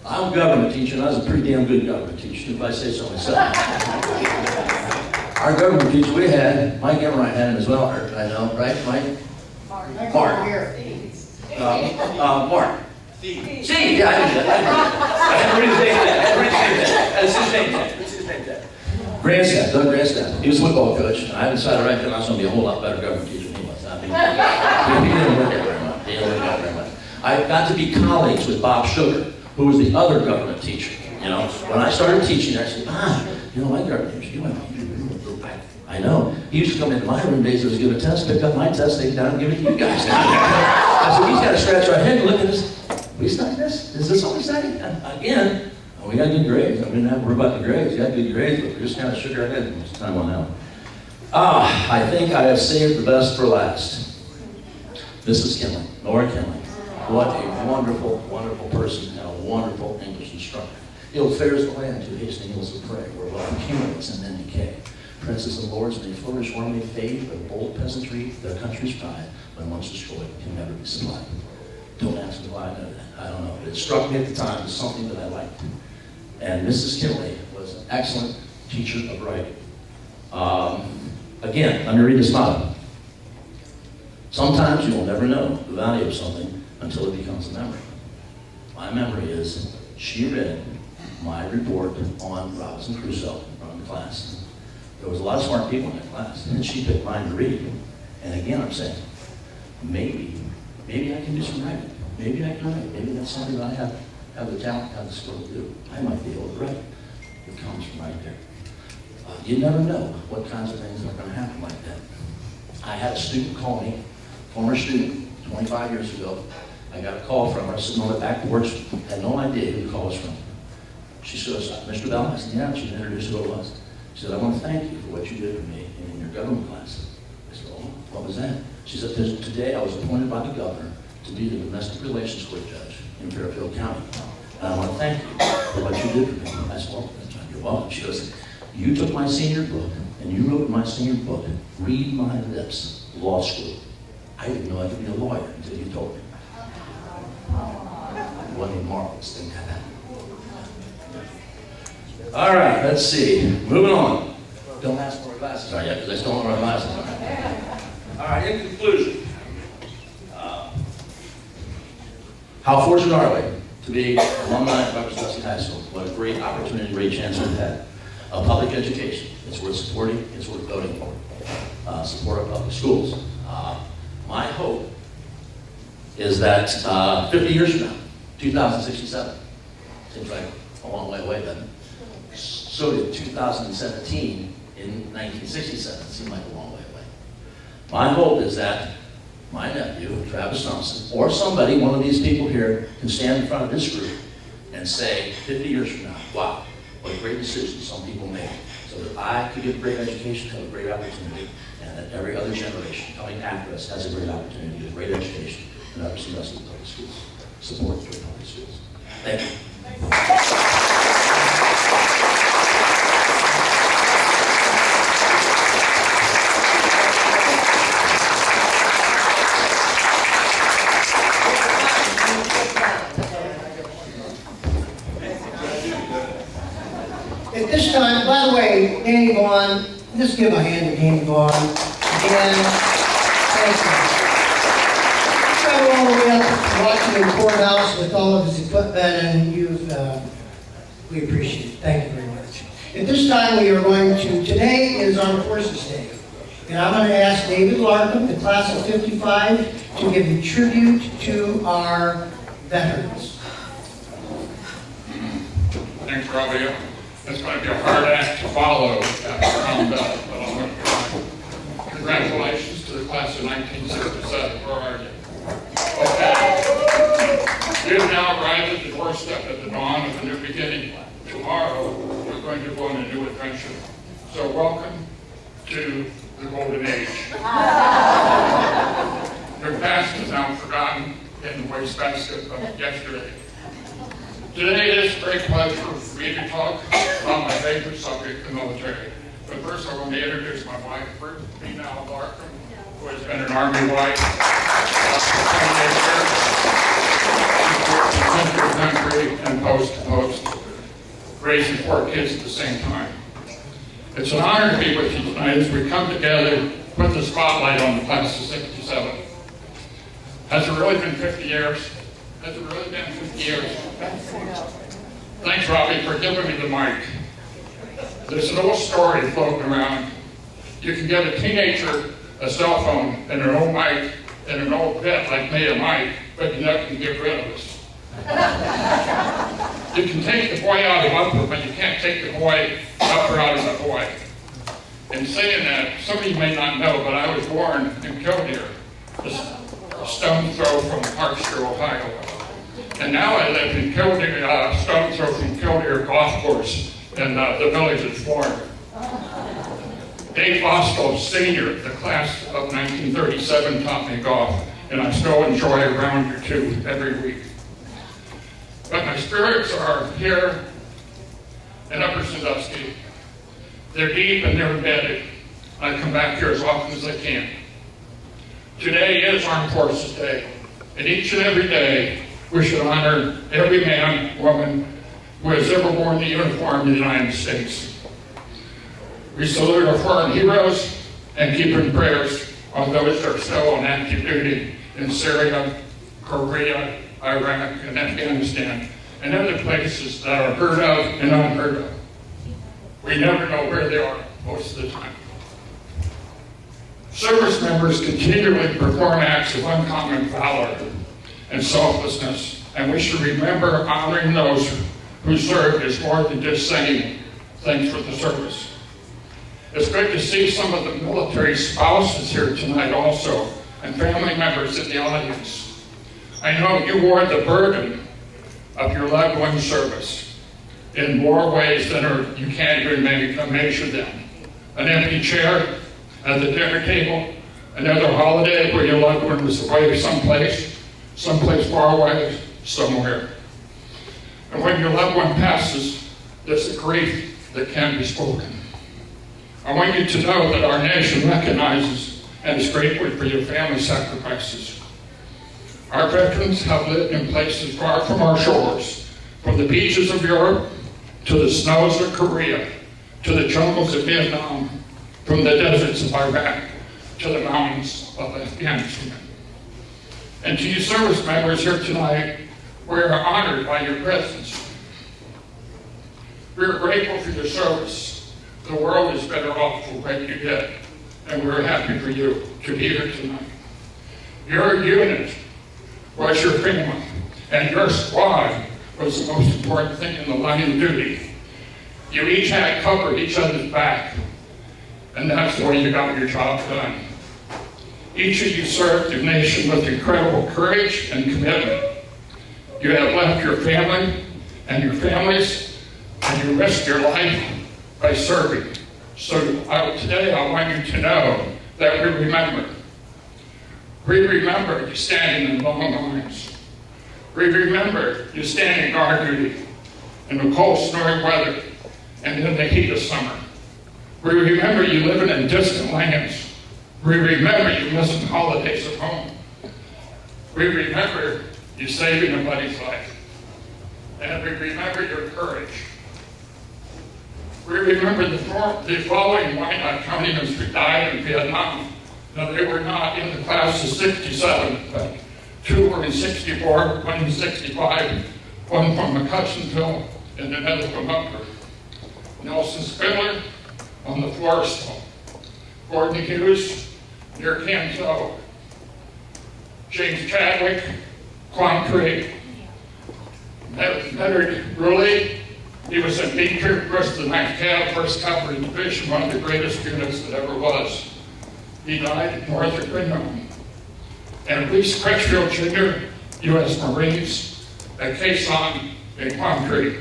I'm a government teacher, and I was a pretty damn good government teacher, if I say so myself. Our government teacher we had, Mike Emmerich had him as well, I know, right, Mike? Mark. Mark. Steve, yeah, I did that. I had to read his name tag. That's his name tag. That's his name tag. Grandstaff, Doug Grandstaff. He was a football coach, and I decided right then I was going to be a whole lot better government teacher than he was. I mean, he didn't work out very much. He didn't work out very much. I got to be colleagues with Bob Sugar, who was the other government teacher. You know, when I started teaching, I said, you know, my government teacher, I know. He used to come into my room days, I was giving a test, pick up my test, take it down, and give it to you guys. I said, he's got to scratch our head and look at this. We studied this? Is this what we studied? Again, we got good grades. I didn't have to worry about the grades. We got good grades, but we just kind of shook our head most of the time on that one. I think I have saved the best for last. Mrs. Kinley, Nora Kinley. What a wonderful, wonderful person and a wonderful English instructor. Ill fares the land to hastening hills of prey, where love accumulates and then decay. Princes and lords may flourish or may fade, but bold peasantry, their country's pride, when once destroyed, can never be supplied. Don't ask me why I know that. I don't know. But it struck me at the time as something that I liked. And Mrs. Kinley was an excellent teacher of writing. Again, let me read this motto. Sometimes you will never know the value of something until it becomes a memory. My memory is she read my report on Robinson Crusoe from the class. There was a lot of smart people in that class, and she picked mine to read. And again, I'm saying, maybe I can do some writing. Maybe I can write. Maybe that's something that I have the talent, have the skill to do. I might be able to write. It comes from right there. You never know what kinds of things are going to happen like that. I had a student call me, former student, 25 years ago. I got a call from her, sitting on the back porch, had no idea who the call was from. She says, Mr. Bell? I said, yeah, she introduced who it was. She said, I want to thank you for what you did for me in your government class. I said, oh, what was that? She said, today I was appointed by the governor to be the domestic relations court judge in Fairfield County. And I want to thank you for what you did for me. I said, well, you're welcome. She goes, you took my senior book and you wrote in my senior book, Read My Lips, Law School. I didn't know I could be a lawyer until you told me. It wasn't a marvelous thing to happen. All right, let's see. Moving on. Don't ask for my glasses, are you? Because I still don't wear my glasses. All right, in conclusion, how fortunate are we to be alumni of Robertson High School? What a great opportunity, great chance we've had. Public education, it's worth supporting, it's worth voting for. Support our public schools. My hope is that 50 years from now, 2067, seems like a long way away, doesn't it? So did 2017 in 1967, seemed like a long way away. My hope is that my nephew, Travis Thompson, or somebody, one of these people here, can stand in front of this group and say, 50 years from now, wow, what a great decision some people made, so that I could get a great education, have a great opportunity, and that every other generation coming after us has a great opportunity to get a great education and others the rest of the public schools. Support the public schools. Thank you. At this time, by the way, Danny Vaughn, just give a hand to Danny Vaughn. And thank you. Travel all the way up to Washington Courthouse with all of his equipment, and we appreciate it. Thank you very much. At this time, we are going to, today is Armed Forces Day. And I'm going to ask David Larkin, the class of 55, to give a tribute to our veterans. Thanks, Robbie. It's going to be a hard act to follow after combat, but I'm going to try. Congratulations to the class of 1967. Where are you? Okay. We have now arrived at the doorstep at the dawn of a new beginning. Tomorrow, we're going to go on a new adventure. So welcome to the golden age. Their past is now forgotten in the wastebasket of yesterday. Today it is a great pleasure for me to talk about my favorite subject, the military. But first I want to introduce my wife, Mina Larkin, who has been an Army wife for 28 years. She's worked in country and post to post, raising 4 kids at the same time. It's an honor to be with you tonight as we come together, put the spotlight on the class of 67. Has it really been 50 years? Has it really been 50 years? Thanks, Robbie, for giving me the mic. There's an old story floating around. You can give a teenager a cell phone and an old mic and an old pet like me a mic, but you never can get rid of us. You can take the boy out of upper, but you can't take the boy upper out of the boy. In saying that, some of you may not know, but I was born in Killdeer, a stone throw from Parkster, Ohio. And now I live in Killdeer, stone throw from Killdeer Golf Course in the village of Florida. Dave Bosco, senior, the class of 1937, taught me golf, and I still enjoy a round or two every week. But my spirits are here in Upper Sandusky. They're deep and they're embedded. I come back here as often as I can. Today is Armed Forces Day, and each and every day we should honor every man, woman who has ever worn the uniform of the United States. We salute our foreign heroes and keep in prayers on those that are still on active duty in Syria, Korea, Iraq, and Afghanistan, and other places that are heard of and unheard of. We never know where they are most of the time. Service members continually perform acts of uncommon valor and selflessness, and we should remember honoring those who served is more than just saying thanks for the service. It's good to see some of the military spouses here tonight also, and family members in the audience. I know you bore the burden of your loved one's service in more ways than you can't even measure them. An empty chair at the dinner table, another holiday where your loved one was away someplace far away, somewhere. And when your loved one passes, there's a grief that can't be spoken. I want you to know that our nation recognizes and is grateful for your family sacrifices. Our veterans have lived in places far from our shores, from the beaches of Europe to the snows of Korea, to the jungles of Vietnam, from the deserts of Iraq to the mountains of Afghanistan. And to you service members here tonight, we are honored by your presence. We are grateful for your service. The world is better off for what you did, and we're happy for you to be here tonight. Your unit was your family, and your squad was the most important thing in the line of duty. You each had covered each other's back, and that's the way you got your job done. Each of you served your nation with incredible courage and commitment. You have left your family and your families, and you risked your life by serving. So today I want you to know that we remember. We remember you standing in long lines. We remember you standing guard duty in the cold, snowy weather and in the heat of summer. We remember you living in distant lands. We remember you missing holidays at home. We remember you saving a buddy's life. And we remember your courage. We remember the following Wyandotte Countymen who died in Vietnam. Now, they were not in the class of 67, but 2 were in 64, 1 in 65, 1 from McCutcheonville, and another from Upper. Nelson Spindler on the Floresville. Gordon Hughes near Canso. James Chadwick, Quant Creek. Leonard Rulli, he was in Beecher, first the 9th Cav, 1st Cavalry Division, one of the greatest units that ever was. He died in Northrop Grumman. And Reese Crutchfield Jr., U.S. Marines, at Quezon in Quant Creek.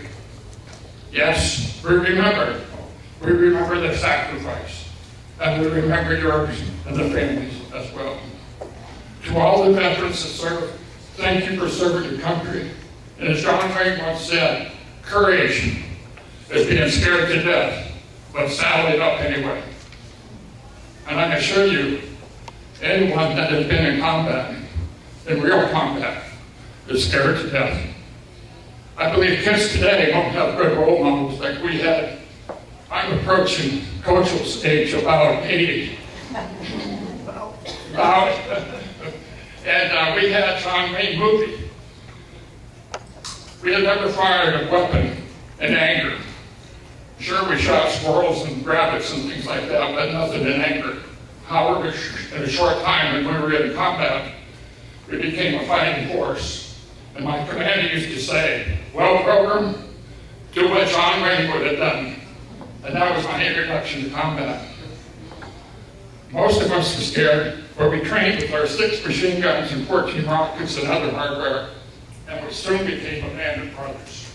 Yes, we remember the sacrifice. and we remember yours and the families as well. To all the veterans that serve, thank you for serving your country. And as John Wayne once said, courage is being scared to death, but saddle it up anyway. And I assure you, anyone that has been in combat, in real combat, is scared to death. I believe kids today don't have good role models like we had. I'm approaching Coachel's age, about 80. And we had John Wayne movie. We had never fired a weapon in anger. Sure, we shot squirrels and rabbits and things like that, but nothing in anger. However, in a short time, when we were in combat, we became a fighting force. And my commander used to say, well, Pilgrim, do what John Wayne would have done. And that was my introduction to combat. Most of us were scared, but we trained with our 6 machine guns and 14 rockets and other hardware, and we soon became a band of brothers.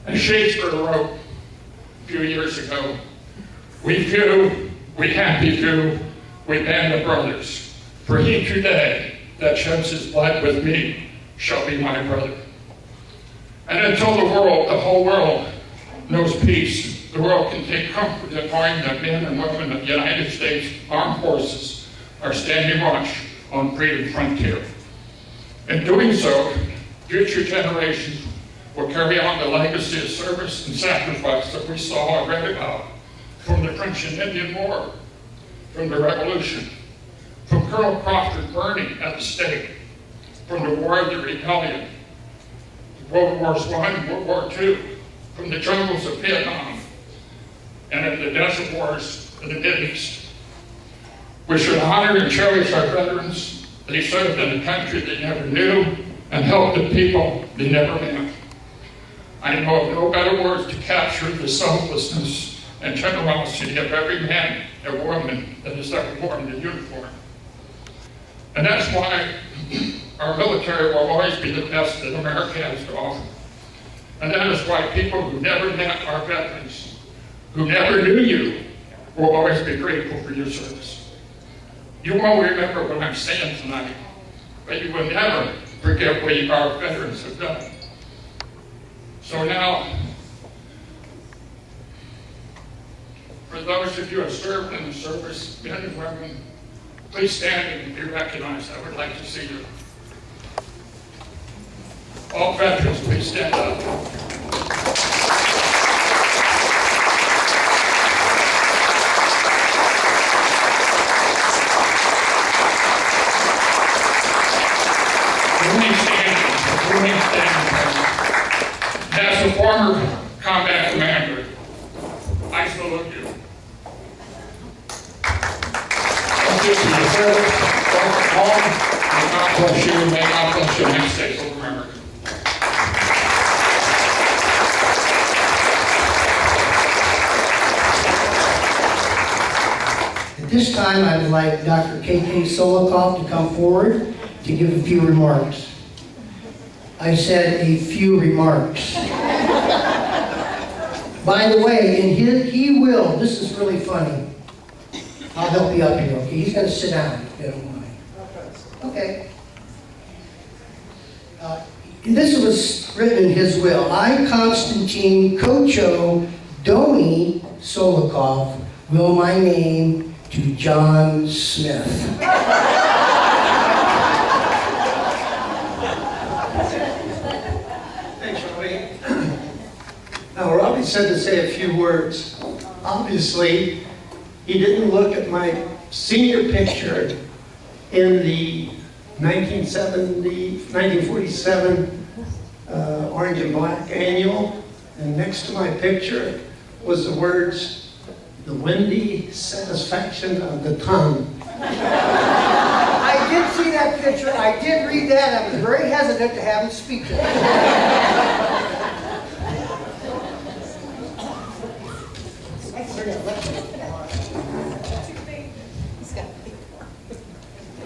And Shakespeare wrote a few years ago, we few, we happy few, we band of brothers. For he today that sheds his blood with me shall be my brother. And until the whole world knows peace, the world can take comfort in knowing that men and women of the United States Armed Forces are standing watch on freedom frontier. In doing so, future generations will carry on the legacy of service and sacrifice that we saw and read about from the French and Indian War, from the Revolution, from Colonel Crawford burning at the stake, from the War of the Rebellion, World Wars I and World War II, from the jungles of Vietnam, and of the desert wars in the Middle East. We should honor and cherish our veterans. They served in a country they never knew and helped the people they never met. I know of no better words to capture the selflessness and generosity of every man and woman that has ever worn the uniform. And that's why our military will always be the best that America has to offer. And that is why people who never met our veterans, who never knew you, will always be grateful for your service. You won't remember what I'm saying tonight, but you will never forget what our veterans have done. So now, for those of you who have served in the service, men and women, please stand and be recognized. I would like to see you. All veterans, please stand up. Remain standing. As a former combat commander, I salute you. Thank you for your service. Welcome home. May God bless you. May God bless the United States of America. At this time, I would like Dr. K.K. Solokoff to come forward to give a few remarks. I said a few remarks. By the way, he will, this is really funny. I'll help you up here, okay? He's going to sit down, if you don't mind. Okay. This was written in his will. I, Constantine Kocho Doni Solokoff, will my name to John Smith. Now, Robbie said to say a few words. Obviously, he didn't look at my senior picture in the 1947 Orange and Black Annual, and next to my picture was the words, "The windy satisfaction of the tongue." I did see that picture. I did read that. I was very hesitant to have him speak to it.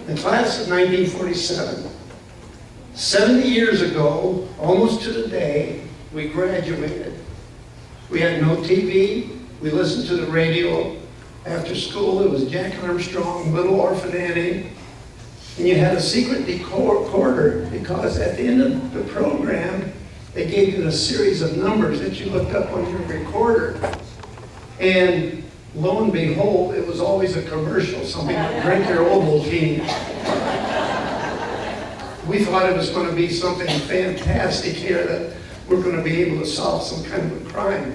The class of 1947. 70 years ago, almost to the day, we graduated. We had no TV, we listened to the radio After school, it was Jack Armstrong, Little Orphan Annie, and you had a secret recorder because at the end of the program, they gave you a series of numbers that you looked up on your recorder. And lo and behold, it was always a commercial, something like drink your Ovaltine. We thought it was going to be something fantastic here, that we're going to be able to solve some kind of a crime.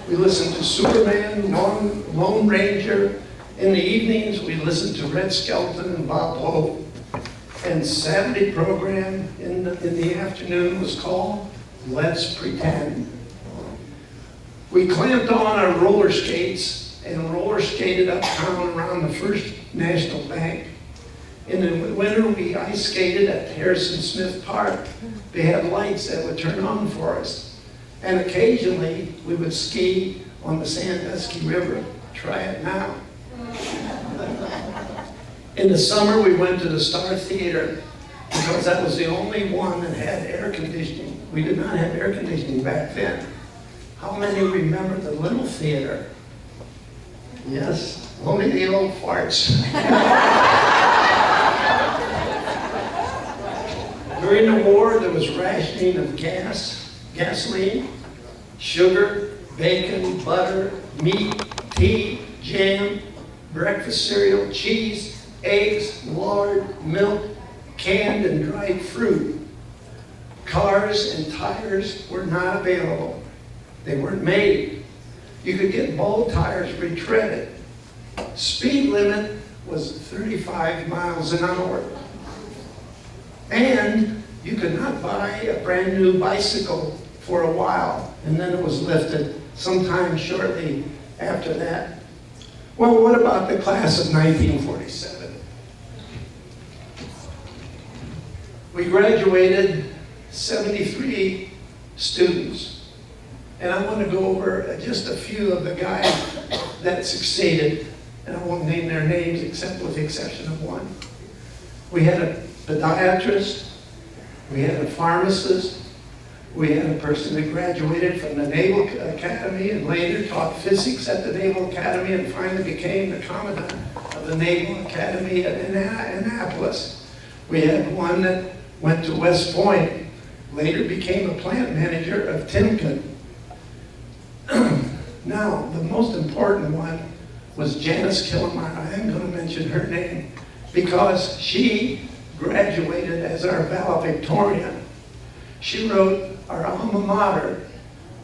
We listened to Superman, Lone Ranger. In the evenings, we listened to Red Skelton and Bob Hope. And Saturday program in the afternoon was called Let's Pretend. We clamped on our roller skates and roller skated uptown around the First National Bank. In the winter, we ice skated at Harrison Smith Park. They had lights that would turn on for us. And occasionally, we would ski on the Sandusky River. Try it now. In the summer, we went to the Star Theater because that was the only one that had air conditioning. We did not have air conditioning back then. How many remember the Little Theater? Yes, only the old farts. During the war, there was rationing of gasoline, sugar, bacon, butter, meat, tea, jam, breakfast cereal, cheese, eggs, lard, milk, canned and dried fruit. Cars and tires were not available. They weren't made. You could get bowl tires retreaded. Speed limit was 35 miles an hour. And you could not buy a brand new bicycle for a while, and then it was lifted sometime shortly after that. Well, what about the class of 1947? We graduated 73 students. And I want to go over just a few of the guys that succeeded. And I won't name their names except with the exception of one. We had a podiatrist. We had a pharmacist. We had a person that graduated from the Naval Academy and later taught physics at the Naval Academy and finally became the commandant of the Naval Academy at Annapolis. We had one that went to West Point, later became a plant manager of Timken. Now, the most important one was Janice Killemeyer. I am going to mention her name because she graduated as our valedictorian. She wrote our alma mater,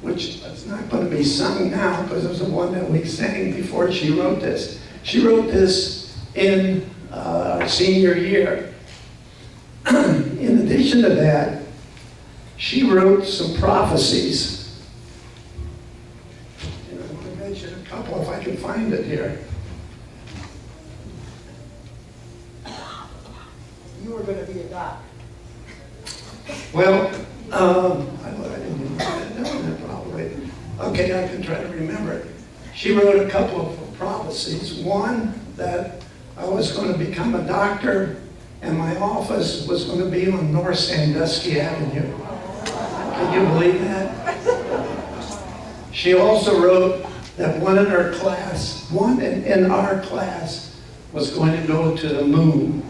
which is not going to be sung now because it was the one that we sang before she wrote this. She wrote this in our senior year. In addition to that, she wrote some prophecies. And I'm going to mention a couple if I can find it here. You were going to be a doc. Well, I didn't even write that down probably. Okay, I can try to remember it. She wrote a couple of prophecies. One, that I was going to become a doctor and my office was going to be on North Sandusky Avenue. Can you believe that? She also wrote that one in our class was going to go to the moon.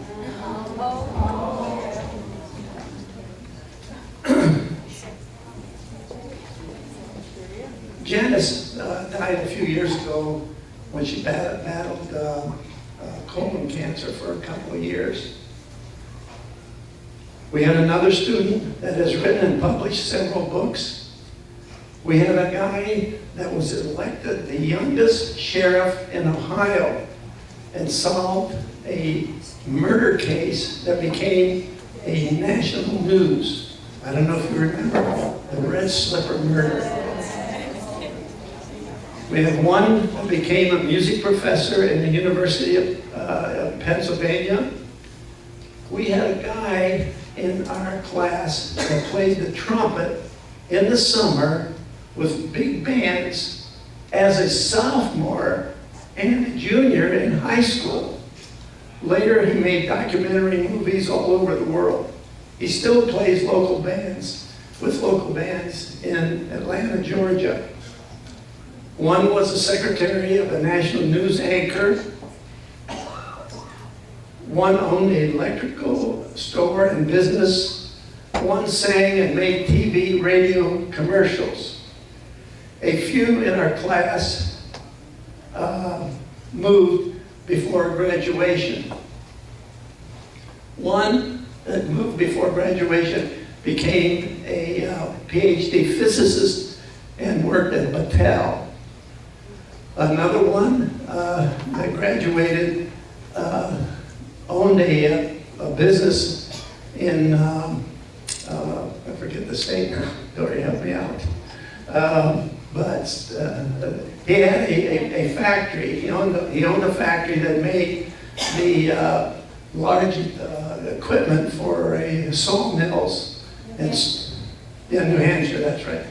Janice died a few years ago when she battled colon cancer for a couple of years. We had another student that has written and published several books. We had a guy that was elected the youngest sheriff in Ohio and solved a murder case that became a national news. I don't know if you remember the Red Slipper murder. We had one that became a music professor in the University of Pennsylvania. We had a guy in our class that played the trumpet in the summer with big bands as a sophomore and a junior in high school. Later, he made documentary movies all over the world. He still plays with local bands in Atlanta, Georgia. One was the secretary of a national news anchor. One owned an electrical store and business. One sang and made TV, radio commercials. A few in our class moved before graduation. One that moved before graduation became a PhD physicist and worked at Mattel. Another one that graduated owned a business in, I forget the state now, Dory, help me out. But he had a factory. He owned a factory that made the large equipment for sawmills in New Hampshire, that's right.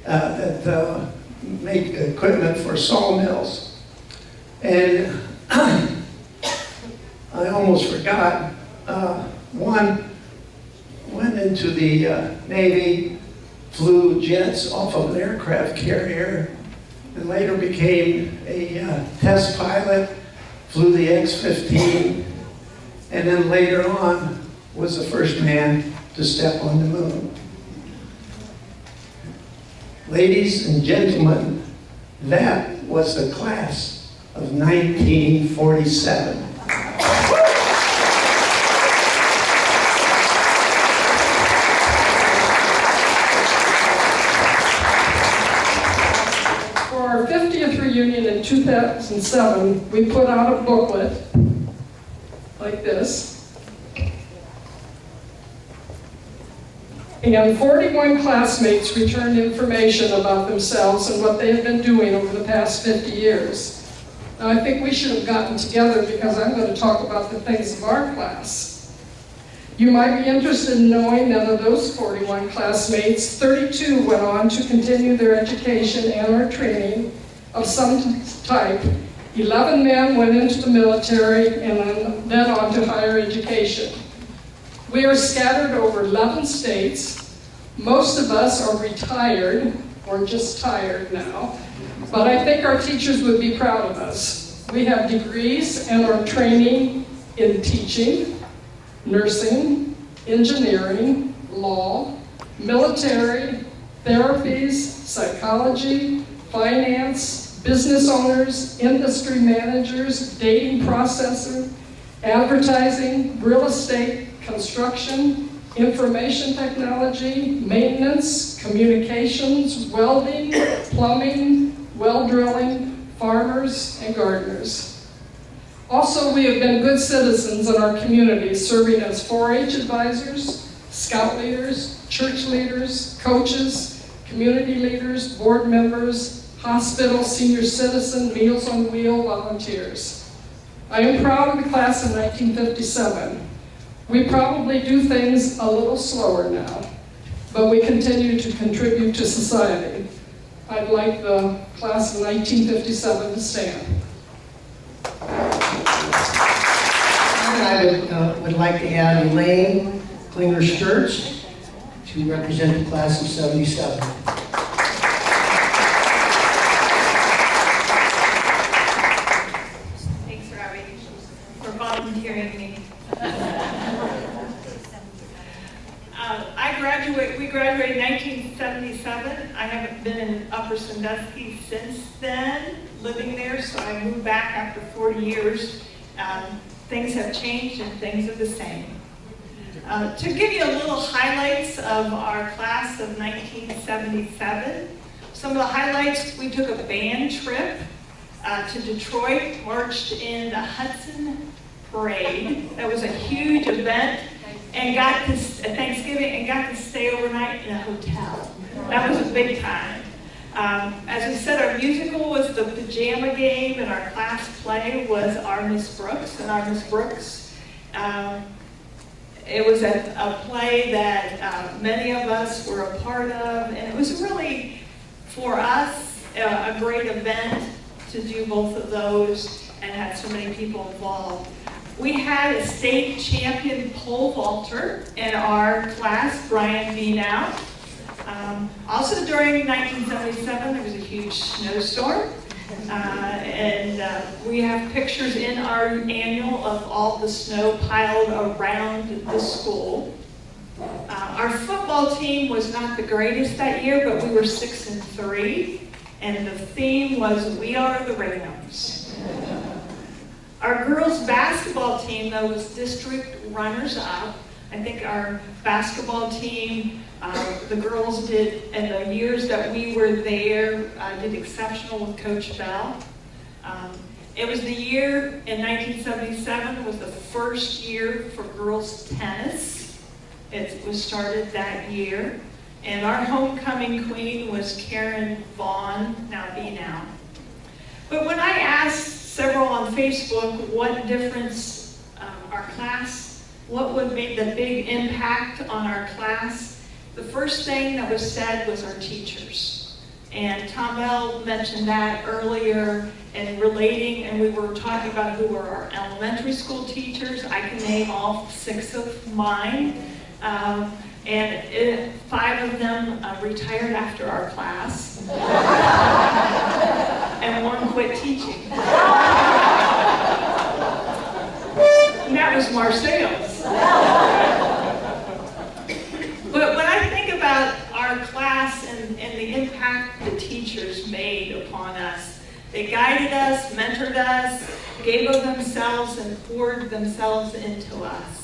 That made equipment for sawmills. And I almost forgot, one went into the Navy, flew jets off of an aircraft carrier, and later became a test pilot, flew the X-15, and then later on was the first man to step on the moon. Ladies and gentlemen, that was the class of 1947. For our 50th reunion in 2007, we put out a booklet like this. And 41 classmates returned information about themselves and what they have been doing over the past 50 years. Now, I think we should have gotten together because I'm going to talk about the things of our class. You might be interested in knowing that of those 41 classmates, 32 went on to continue their education and or training of some type. 11 men went into the military and then on to higher education. We are scattered over 11 states. Most of us are retired or just tired now, but I think our teachers would be proud of us. We have degrees and are training in teaching, nursing, engineering, law, military, therapies, psychology, finance, business owners, industry managers, dating processor, advertising, real estate, construction, information technology, maintenance, communications, welding, plumbing, well drilling, farmers, and gardeners. Also, we have been good citizens in our community, serving as 4-H advisors, scout leaders, church leaders, coaches, community leaders, board members, hospital, senior citizen, Meals on Wheels volunteers. I am proud of the class of 1957. We probably do things a little slower now, but we continue to contribute to society. I'd like the class of 1957 to stand. And I would like to add Elaine Klinger-Sturz to represent the class of 77. Thanks for volunteering me. We graduated in 1977. I haven't been in Upper Sandusky since then, living there, so I moved back after 40 years. Things have changed and things are the same. To give you a little highlights of our class of 1977, some of the highlights: we took a band trip to Detroit, marched in the Hudson Parade. That was a huge event. And got to Thanksgiving and got to stay overnight in a hotel. That was a big time. As we said, our musical was the Pajama Game, and our class play was Our Miss Brooks. And Our Miss Brooks, it was a play that many of us were a part of, and it was really, for us, a great event to do both of those and have so many people involved. We had a state champion pole vaulter in our class, Brian Beanow. Also during 1977, there was a huge snowstorm. We have pictures in our annual of all the snow piled around the school. Our football team was not the greatest that year, but we were 6-3, and the theme was "We Are the Rams." Our girls' basketball team, though, was district runners-up. I think our basketball team, the girls did, in the years that we were there, did exceptional with Coach Bell. It was the year in 1977 was the first year for girls tennis. It was started that year. And our homecoming queen was Karen Vaughn, now be now. But when I asked several on Facebook what difference our class, what would make the big impact on our class, the first thing that was said was our teachers. And Tom Bell mentioned that earlier and relating, and we were talking about who were our elementary school teachers. I can name all 6 of mine. And 5 of them retired after our class. And 1 quit teaching. And that was Marseilles. But when I think about our class and the impact the teachers made upon us, they guided us, mentored us, gave of themselves, and poured themselves into us.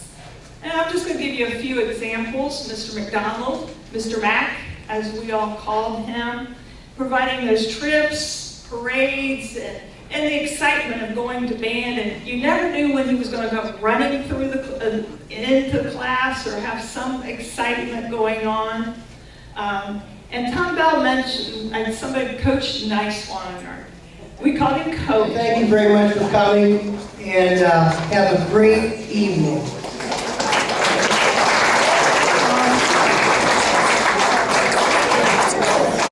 And I'm just going to give you a few examples. Mr. McDonald, Mr. Mack, as we all called him, providing those trips, parades, and the excitement of going to band. And you never knew when he was going to go running through into class or have some excitement going on. And Tom Bell mentioned, and somebody coached Nice Swanner. We called him Coach. Thank you very much for coming, and have a great evening.